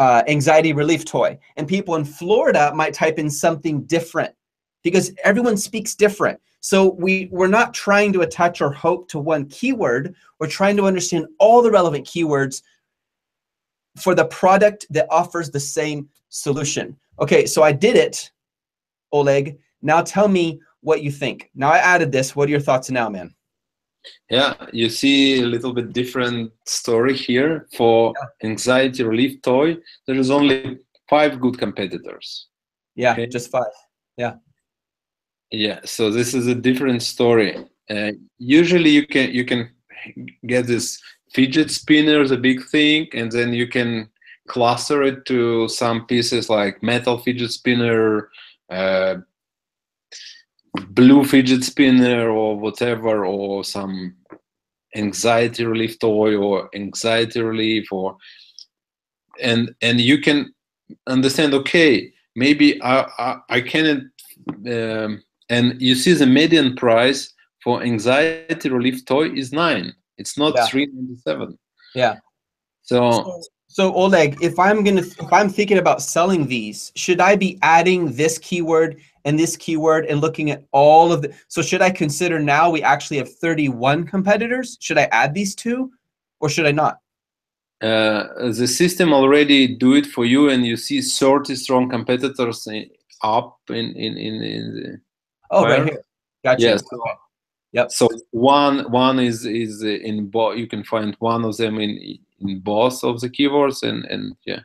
anxiety relief toy. And people in Florida might type in something different, because everyone speaks different. So we're not trying to attach our hope to one keyword. We're trying to understand all the relevant keywords for the product that offers the same solution. Okay, so I did it, Oleg. Now tell me what you think. Now I added this. What are your thoughts now, man? Yeah, you see a little bit different story here. For anxiety relief toy, there is only 5 good competitors. Yeah, okay? Just 5. Yeah. Yeah, so this is a different story. Usually you can get this fidget spinner, the big thing, and then you can cluster it to some pieces like metal fidget spinner, blue fidget spinner, or whatever, or some anxiety relief toy or anxiety relief, or and you can understand, okay, maybe I cannot. And you see the median price for anxiety relief toy is 9. It's not $397. Yeah. So Oleg, if I'm thinking about selling these, should I be adding this keyword and this keyword and looking at all of the? So should I consider now we actually have 31 competitors? Should I add these 2, or should I not? The system already do it for you, and you see 30 strong competitors up in the. Oh, right here. Gotcha. Yes. Okay. Yep. So one is in both. You can find one of them in both of the keywords, and yeah.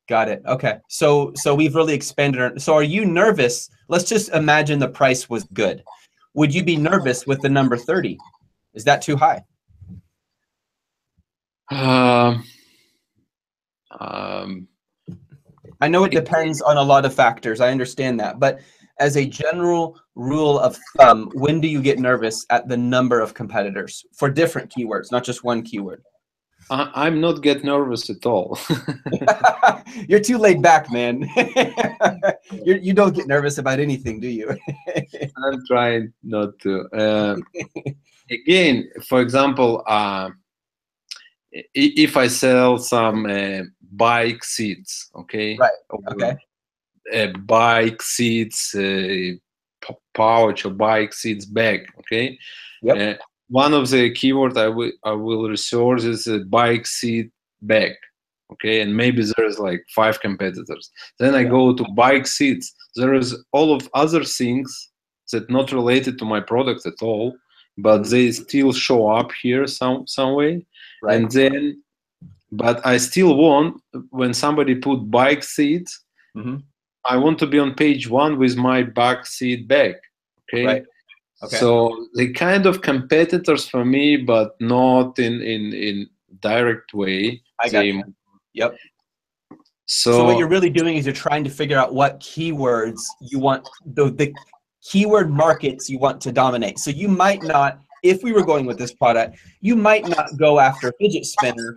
Got it. Okay. So we've really expanded. So are you nervous? Let's just imagine the price was good. Would you be nervous with the number 30? Is that too high? I know it depends on a lot of factors. I understand that. But as a general rule of thumb, when do you get nervous at the number of competitors for different keywords, not just one keyword? I'm not get nervous at all. You're too laid back, man. You don't get nervous about anything, do you? I'm trying not to. Again, for example, if I sell some bike seats, okay? Right. Or, Okay. bike seats, pouch or bike seats bag, okay? Yep. One of the keywords I will research is a bike seat bag, okay? And maybe there's like 5 competitors. Then I go to bike seats. There is all of other things that not related to my product at all, but they still show up here some way. Right. And then, but I still want, when somebody put bike seats, I want to be on page 1 with my back seat bag, okay? Right. Okay. So they kind of competitors for me, but not in direct way. I got you. Yep. So what you're really doing is you're trying to figure out what keywords you want, the keyword markets you want to dominate. So you might not, if we were going with this product, you might not go after fidget spinner.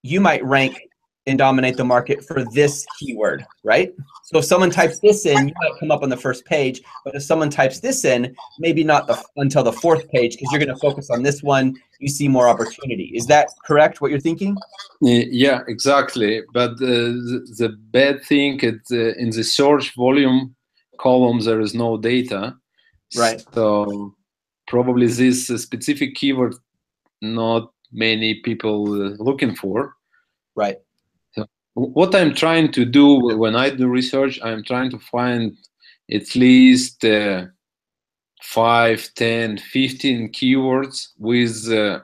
You might rank and dominate the market for this keyword, right? So if someone types this in, you might come up on the first page, but if someone types this in, maybe not until the 4th page, because you're going to focus on this one, you see more opportunity. Is that correct, what you're thinking? Yeah, exactly. But the bad thing is in the search volume column, there is no data. Right. So probably this specific keyword, not many people looking for. Right. So what I'm trying to do when I do research, I'm trying to find at least 5, 10, 15 keywords with a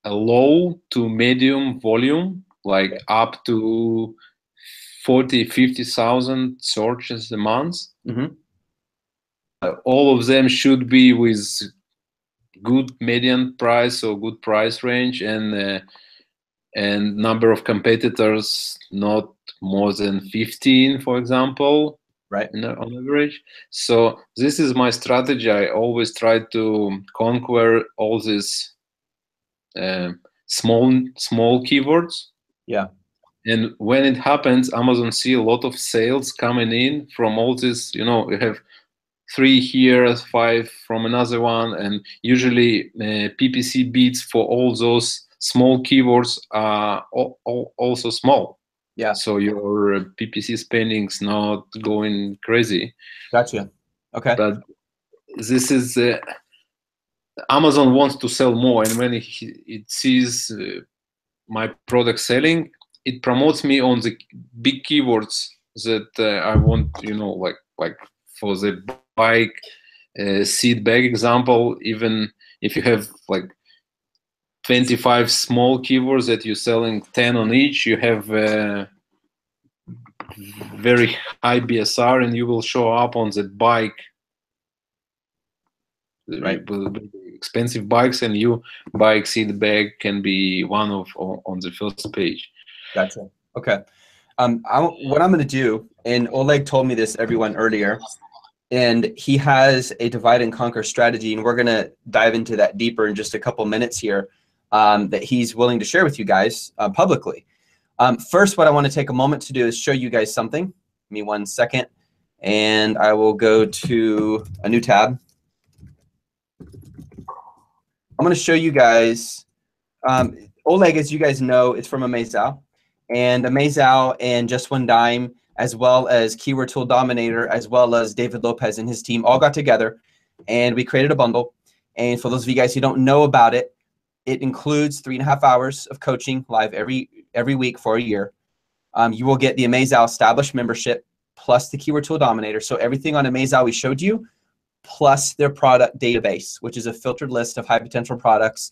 low to medium volume, like up to 40, 50,000 searches a month. All of them should be with good median price or good price range, and number of competitors not more than 15, for example, right, on average. So this is my strategy. I always try to conquer all these small keywords. Yeah. And when it happens, Amazon see a lot of sales coming in from all this. You have 3 here, 5 from another one, and usually PPC bids for all those small keywords are also small. Yeah. So your PPC spending's not going crazy. Gotcha. Okay. But this is Amazon wants to sell more, and when it sees my product selling, it promotes me on the big keywords that I want. Like for the bike seat bag example, even if you have like 25 small keywords that you're selling 10 on each, you have very high BSR, and you will show up on the bike. Right. Expensive bikes, and you bike seat bag can be one of on the first page. Gotcha. Okay. What I'm going to do, and Oleg told me this, everyone, earlier, and he has a divide and conquer strategy, and we're going to dive into that deeper in just a couple minutes here, that he's willing to share with you guys publicly. First, what I want to take a moment to do is show you guys something. Give me 1 second, and I will go to a new tab. I'm going to show you guys, Oleg, as you guys know, it's from AmazeOwl, and AmazeOwl and Just One Dime, as well as Keyword Tool Dominator, as well as David Lopez and his team all got together, and we created a bundle. And for those of you guys who don't know about it, it includes 3.5 hours of coaching live every week for a year. You will get the AmazeOwl established membership plus the Keyword Tool Dominator. So everything on AmazeOwl we showed you, plus their product database, which is a filtered list of high potential products,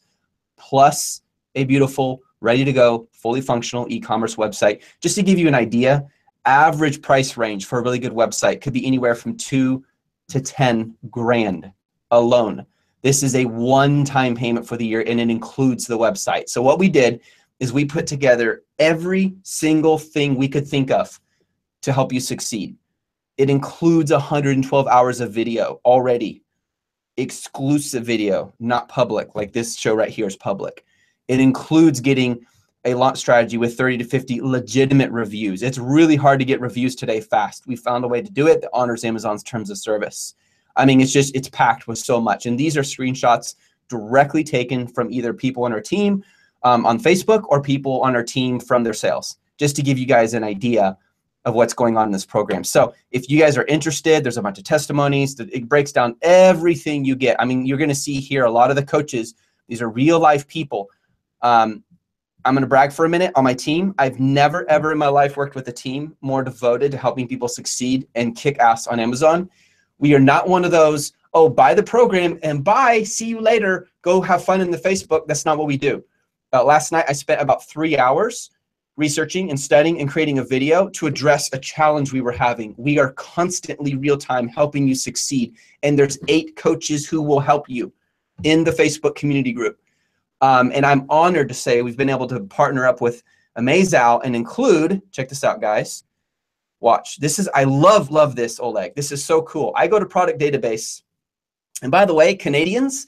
plus a beautiful, ready to go, fully functional e-commerce website. Just to give you an idea, average price range for a really good website could be anywhere from 2 to 10 grand alone. This is a one-time payment for the year, and it includes the website. So what we did is we put together every single thing we could think of to help you succeed. It includes 112 hours of video already, exclusive video, not public, like this show right here is public. It includes getting a launch strategy with 30 to 50 legitimate reviews. It's really hard to get reviews today fast. We found a way to do it that honors Amazon's terms of service. I mean, it's packed with so much. And these are screenshots directly taken from either people on our team on Facebook or people on our team from their sales, just to give you guys an idea of what's going on in this program. So if you guys are interested, there's a bunch of testimonies. It breaks down everything you get. I mean, you're going to see here a lot of the coaches. These are real life people. I'm going to brag for a minute on my team. I've never, ever in my life worked with a team more devoted to helping people succeed and kick ass on Amazon. We are not one of those, oh, buy the program and bye, see you later, go have fun in the Facebook. That's not what we do. Last night, I spent about 3 hours researching and studying and creating a video to address a challenge we were having. We are constantly real-time helping you succeed. And there's 8 coaches who will help you in the Facebook community group. And I'm honored to say we've been able to partner up with AmazeOwl and include, check this out, guys. Watch. This is, I love this, Oleg. This is so cool. I go to product database. And by the way, Canadians,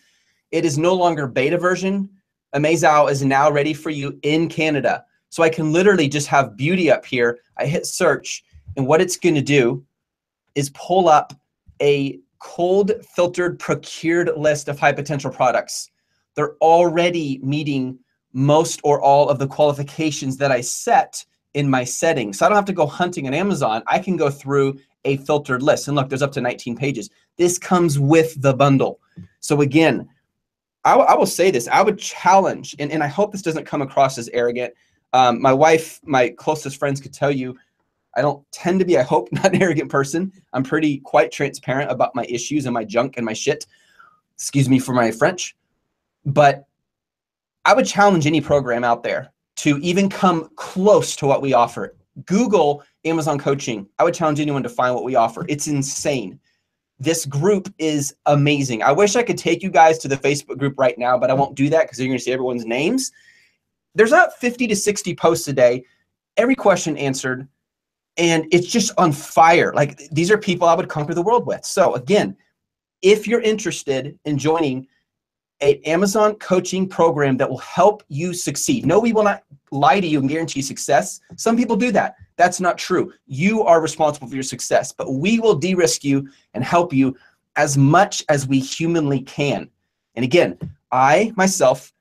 it is no longer beta version. AmazeOwl is now ready for you in Canada. So I can literally just have beauty up here. I hit search, and what it's going to do is pull up a cold filtered procured list of high potential products. They're already meeting most or all of the qualifications that I set in my settings. So I don't have to go hunting on Amazon. I can go through a filtered list. And look, there's up to 19 pages. This comes with the bundle. So again, I will say this. I would challenge, and I hope this doesn't come across as arrogant. My wife, my closest friends could tell you, I don't tend to be, I hope, not an arrogant person. I'm quite transparent about my issues and my junk and my shit. Excuse me for my French. But I would challenge any program out there to even come close to what we offer. Google Amazon coaching. I would challenge anyone to find what we offer. It's insane. This group is amazing. I wish I could take you guys to the Facebook group right now, but I won't do that because you're going to see everyone's names. There's about 50 to 60 posts a day, every question answered, and it's just on fire. Like, these are people I would conquer the world with. So again, if you're interested in joining an Amazon coaching program that will help you succeed. No, we will not lie to you and guarantee success. Some people do that. That's not true. You are responsible for your success, but we will de-risk you and help you as much as we humanly can. And again, I myself,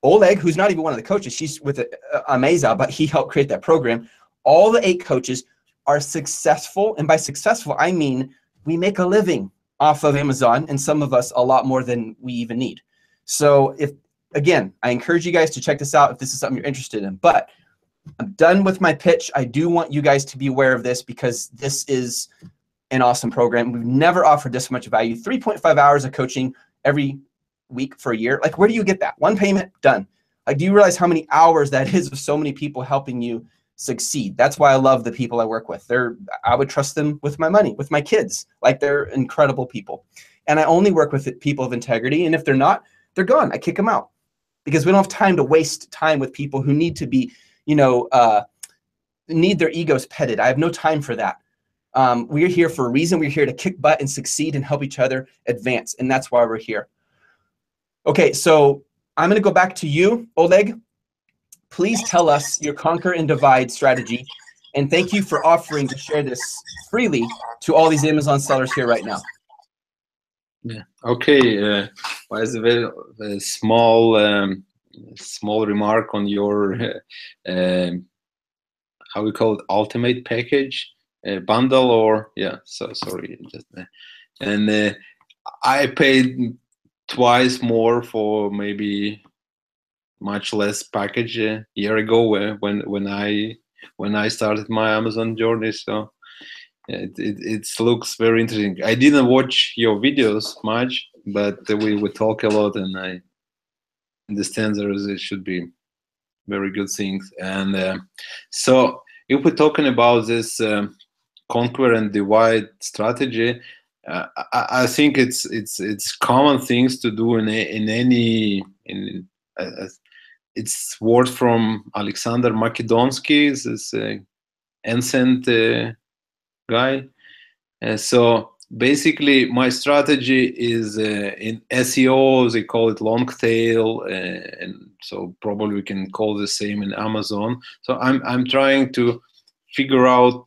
Oleg, who's not even one of the coaches, she's with AmazeOwl, but he helped create that program. All the 8 coaches are successful. And by successful, I mean we make a living off of Amazon, and some of us a lot more than we even need. So again, I encourage you guys to check this out if this is something you're interested in. But I'm done with my pitch. I do want you guys to be aware of this because this is an awesome program. We've never offered this much value. 3.5 hours of coaching every week for a year. Like, where do you get that? One payment, done. Like, do you realize how many hours that is of so many people helping you succeed? That's why I love the people I work with. I would trust them with my money, with my kids. Like, they're incredible people. And I only work with people of integrity. And if they're not, they're gone. I kick them out because we don't have time to waste time with people who need to be, need their egos petted. I have no time for that. We're here for a reason. We're here to kick butt and succeed and help each other advance. And that's why we're here. Okay, so I'm going to go back to you, Oleg. Please tell us your conquer and divide strategy. And thank you for offering to share this freely to all these Amazon sellers here right now. Yeah. Okay. As a very small remark on your how we call it, ultimate package bundle, or yeah. So sorry, and I paid twice more for maybe much less package a year ago when I started my Amazon journey. So Yeah, it looks very interesting. I didn't watch your videos much, but we talk a lot, and I understand there should be very good things. And so if we're talking about this conquer and divide strategy, I think it's common things to do in any uh, it's word from Alexander Makedonsky, this ancient guy. So basically, my strategy is in SEO. They call it long tail, and so probably we can call the same in Amazon. So I'm trying to figure out.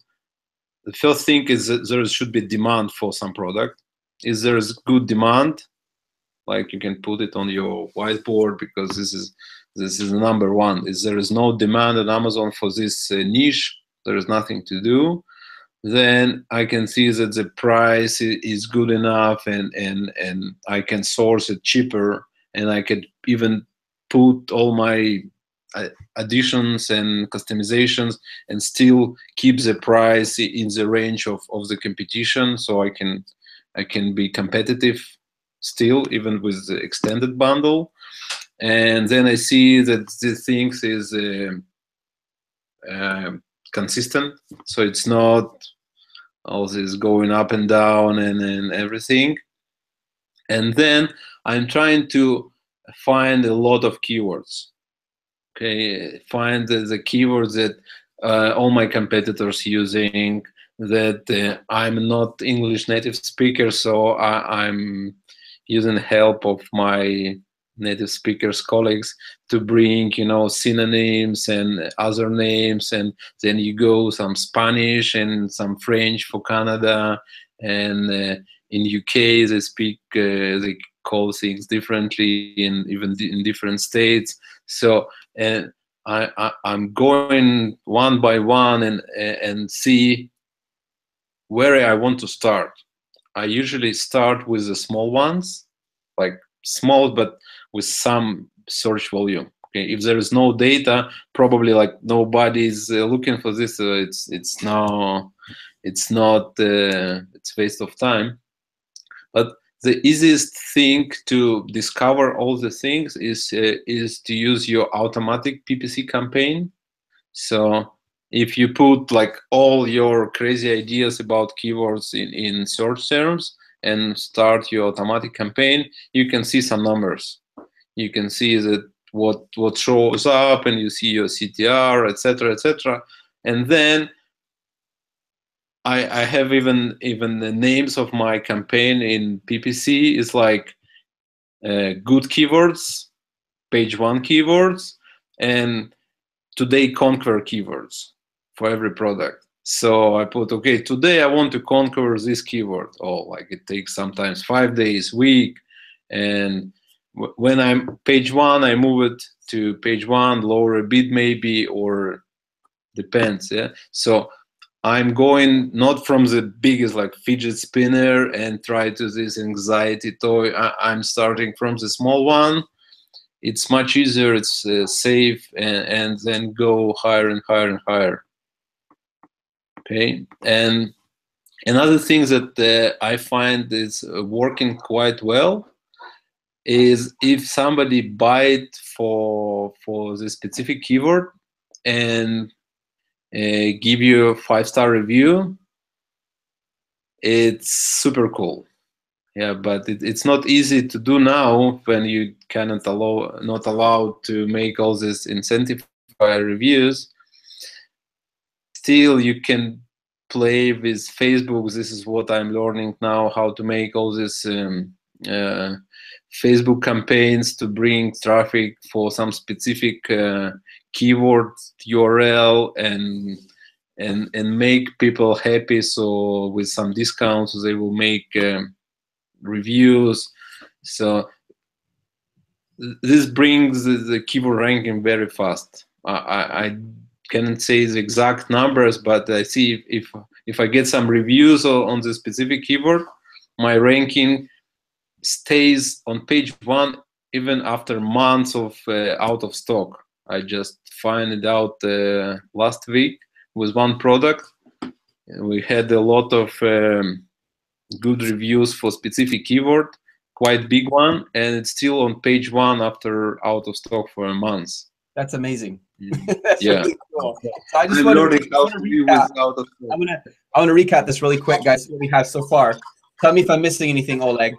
The first thing is that there should be demand for some product. Is there is good demand? Like you can put it on your whiteboard, because this is number one. Is there is no demand on Amazon for this niche? There is nothing to do. Then I can see that the price is good enough, and I can source it cheaper, and I could even put all my additions and customizations and still keep the price in the range of the competition, so I can be competitive still, even with the extended bundle. And then I see that the things is consistent, so it's not all this going up and down and everything. And then I'm trying to find a lot of keywords. Okay, find the keywords that all my competitors using, that I'm not English native speaker, so I'm using help of my native speakers colleagues to bring, synonyms and other names, and then you go some Spanish and some French for Canada, and in UK they speak they call things differently, in even in different states. So and I'm going one by one and see where I want to start. I usually start with the small ones, like small but with some search volume. Okay, if there is no data, probably like nobody's looking for this. It's not it's waste of time. But the easiest thing to discover all the things is to use your automatic PPC campaign. So if you put like all your crazy ideas about keywords in search terms and start your automatic campaign, you can see some numbers. You can see that what shows up, and you see your CTR, etc., etc. And then I have even the names of my campaign in PPC is like good keywords, page one keywords, and today conquer keywords for every product. So I put, okay, today I want to conquer this keyword. Oh, like it takes sometimes 5 days, week. And when I'm page one, I move it to page one, lower a bit maybe, or depends. Yeah. So I'm going not from the biggest like fidget spinner and try to this anxiety toy. I'm starting from the small one. It's much easier, it's safe, and then go higher and higher and higher. Okay, and another thing that I find is working quite well is if somebody buy it for the specific keyword and give you a 5-star review, it's super cool. Yeah, but it's not easy to do now when you cannot not allowed to make all this incentive reviews. Still, you can play with Facebook. This is what I'm learning now, how to make all this Facebook campaigns to bring traffic for some specific keyword URL and make people happy. So with some discounts, they will make reviews. So this brings the keyword ranking very fast. I cannot say the exact numbers, but I see if I get some reviews on the specific keyword, my ranking stays on page one even after months of out of stock. I just find it out last week with one product. we had a lot of good reviews for specific keyword, quite big one, and it's still on page 1 after out of stock for a month. That's amazing. Mm. That's Yeah. really cool. So I just I'm want learning how to to live recap. without a stock. I want to recap this really quick, guys. What we have so far. Tell me if I'm missing anything, Oleg.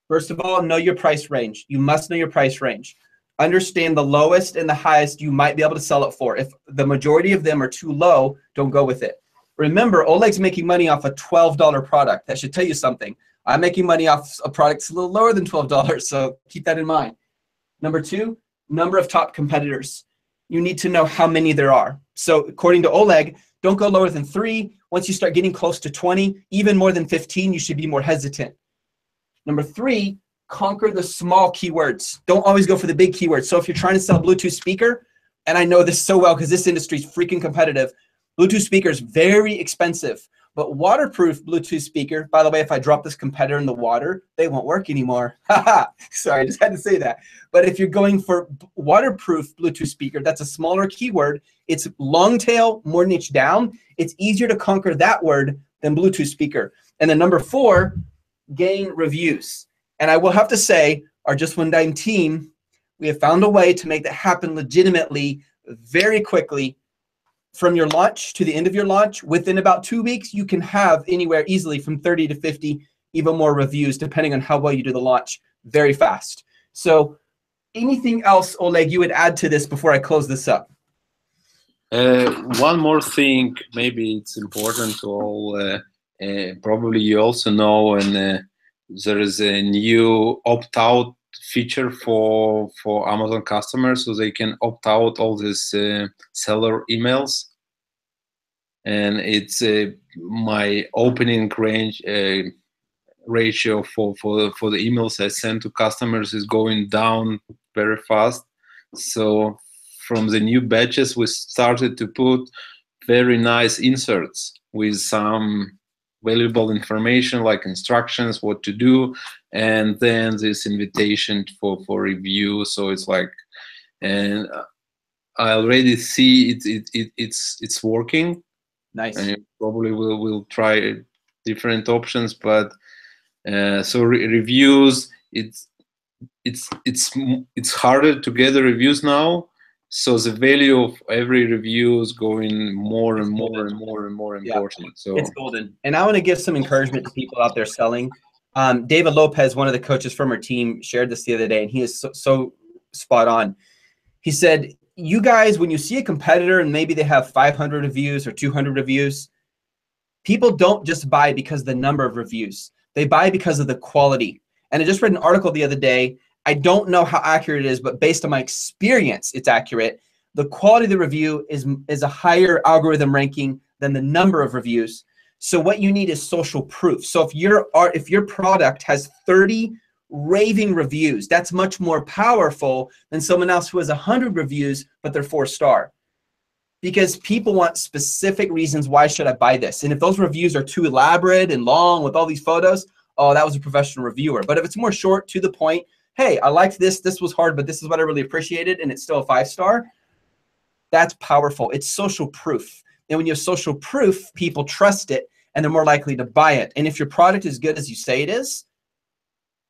First of all, know your price range. You must know your price range. Understand the lowest and the highest you might be able to sell it for. If the majority of them are too low, don't go with it. Remember, Oleg's making money off a $12 product. That should tell you something. I'm making money off a product that's a little lower than $12, so keep that in mind. Number 2, number of top competitors. You need to know how many there are. So according to Oleg, don't go lower than 3. Once you start getting close to 20, even more than 15, you should be more hesitant. Number 3, conquer the small keywords. Don't always go for the big keywords. So if you're trying to sell Bluetooth speaker, and I know this so well because this industry is freaking competitive, Bluetooth speaker is very expensive. But waterproof Bluetooth speaker, by the way, if I drop this competitor in the water, they won't work anymore. Sorry, I just had to say that. But if you're going for waterproof Bluetooth speaker, that's a smaller keyword. It's long tail, more niche down. It's easier to conquer that word than Bluetooth speaker. And then number 4, gain reviews. And I will have to say, our Just One Dime team, we have found a way to make that happen legitimately, very quickly. From your launch to the end of your launch, within about 2 weeks, you can have anywhere easily from 30 to 50, even more reviews, depending on how well you do the launch, very fast. So anything else, Oleg, you would add to this before I close this up? One more thing, maybe it's important to all, probably you also know, and there is a new opt-out feature for Amazon customers, so they can opt out all these seller emails, and it's my opening range ratio for the emails I send to customers is going down very fast. So from the new batches, we started to put very nice inserts with some valuable information like instructions, what to do, and then this invitation for review. So it's like, and I already see it's working. Nice. And probably we'll try different options, but so reviews, it's harder to get the reviews now. So the value of every review is going more and more and more and more important. Yeah. So it's golden. And I want to give some encouragement to people out there selling. David Lopez, one of the coaches from our team, shared this the other day, and he is so spot on. He said, you guys, when you see a competitor and maybe they have 500 reviews or 200 reviews, people don't just buy because of the number of reviews. They buy because of the quality. And I just read an article the other day. I don't know how accurate it is, but based on my experience, it's accurate. The quality of the review is a higher algorithm ranking than the number of reviews. So what you need is social proof. So if your product has 30 raving reviews, that's much more powerful than someone else who has 100 reviews, but they're 4-star. Because people want specific reasons, why should I buy this? And if those reviews are too elaborate and long with all these photos, oh, that was a professional reviewer. But if it's more short, to the point, hey, I liked this was hard, but this is what I really appreciated, and it's still a 5-star, that's powerful. It's social proof. And when you have social proof, people trust it, and they're more likely to buy it. And if your product is good as you say it is,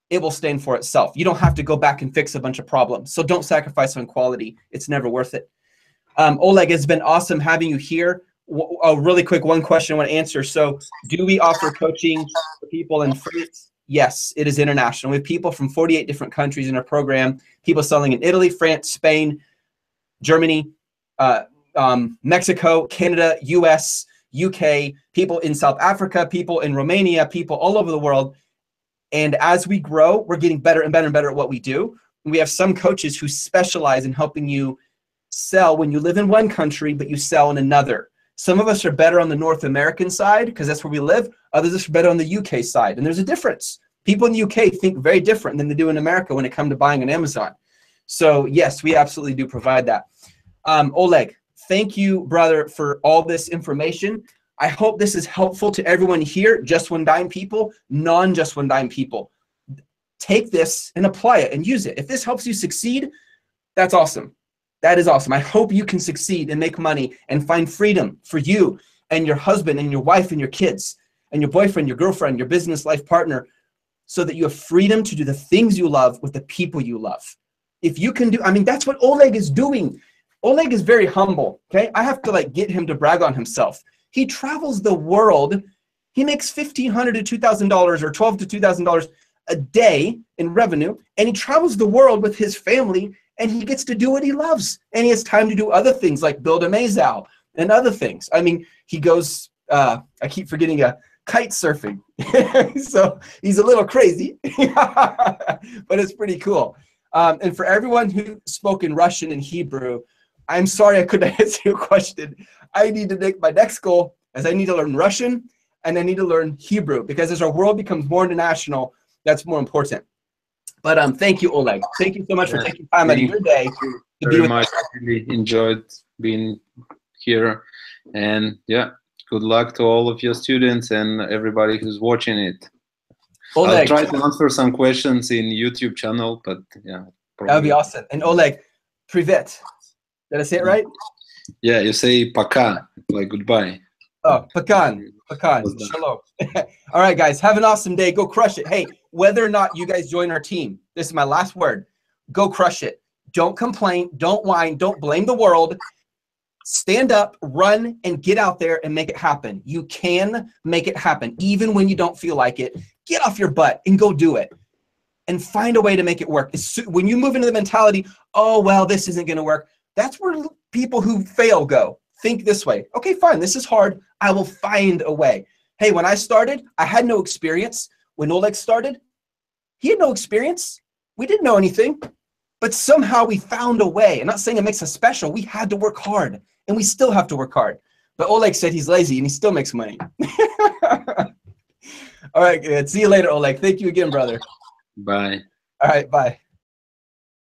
it will stand for itself. You don't have to go back and fix a bunch of problems. So don't sacrifice on quality. It's never worth it. Oleg, it's been awesome having you here. Really quick, one question I want to answer. So do we offer coaching for people in France? Yes, it is international. We have people from 48 different countries in our program, people selling in Italy, France, Spain, Germany, Mexico, Canada, US, UK, people in South Africa, people in Romania, people all over the world. And as we grow, we're getting better and better and better at what we do. We have some coaches who specialize in helping you sell when you live in one country, but you sell in another. Some of us are better on the North American side because that's where we live. Others are better on the UK side. And there's a difference. People in the UK think very different than they do in America when it comes to buying on Amazon. So yes, we absolutely do provide that. Oleg, thank you, brother, for all this information. I hope this is helpful to everyone here, Just One Dime people, non-Just One Dime people. Take this and apply it and use it. If this helps you succeed, that's awesome. That is awesome. I hope you can succeed and make money and find freedom for you and your husband and your wife and your kids and your boyfriend, your girlfriend, your business life partner, so that you have freedom to do the things you love with the people you love. If you can do, I mean, that's what Oleg is doing. Oleg is very humble, okay? I have to like get him to brag on himself. He travels the world. He makes $1,500 to $2,000 or $12,000 to $2,000 a day in revenue, and he travels the world with his family, and he gets to do what he loves, and he has time to do other things like build AmazeOwl and other things. I mean, he goes, I keep forgetting, kite surfing. So he's a little crazy, but it's pretty cool. And for everyone who spoke in Russian and Hebrew, I'm sorry I couldn't answer your question. I need to make my next goal as I need to learn Russian and I need to learn Hebrew, because as our world becomes more international, that's more important. But thank you, Oleg. Thank you so much for taking time out of your day to be with us. I really enjoyed being here. And yeah, good luck to all of your students and everybody who's watching it. Oleg, I'll try to answer some questions in YouTube channel, but yeah. That would be awesome. And Oleg, privet. Did I say it right? Yeah, you say пока, like goodbye. Oh, pecan. Shalom. All right, guys, have an awesome day. Go crush it. Hey, whether or not you guys join our team, this is my last word. Go crush it. Don't complain. Don't whine. Don't blame the world. Stand up, run, and get out there and make it happen. You can make it happen, even when you don't feel like it. Get off your butt and go do it. And find a way to make it work. When you move into the mentality, oh, well, this isn't going to work, that's where people who fail go. Think this way. Okay, fine, this is hard. I will find a way. Hey, when I started, I had no experience. When Oleg started, he had no experience. We didn't know anything, but somehow we found a way. I'm not saying it makes us special. We had to work hard, and we still have to work hard. But Oleg said he's lazy, and he still makes money. All right, good. See you later, Oleg. Thank you again, brother. Bye. All right, bye.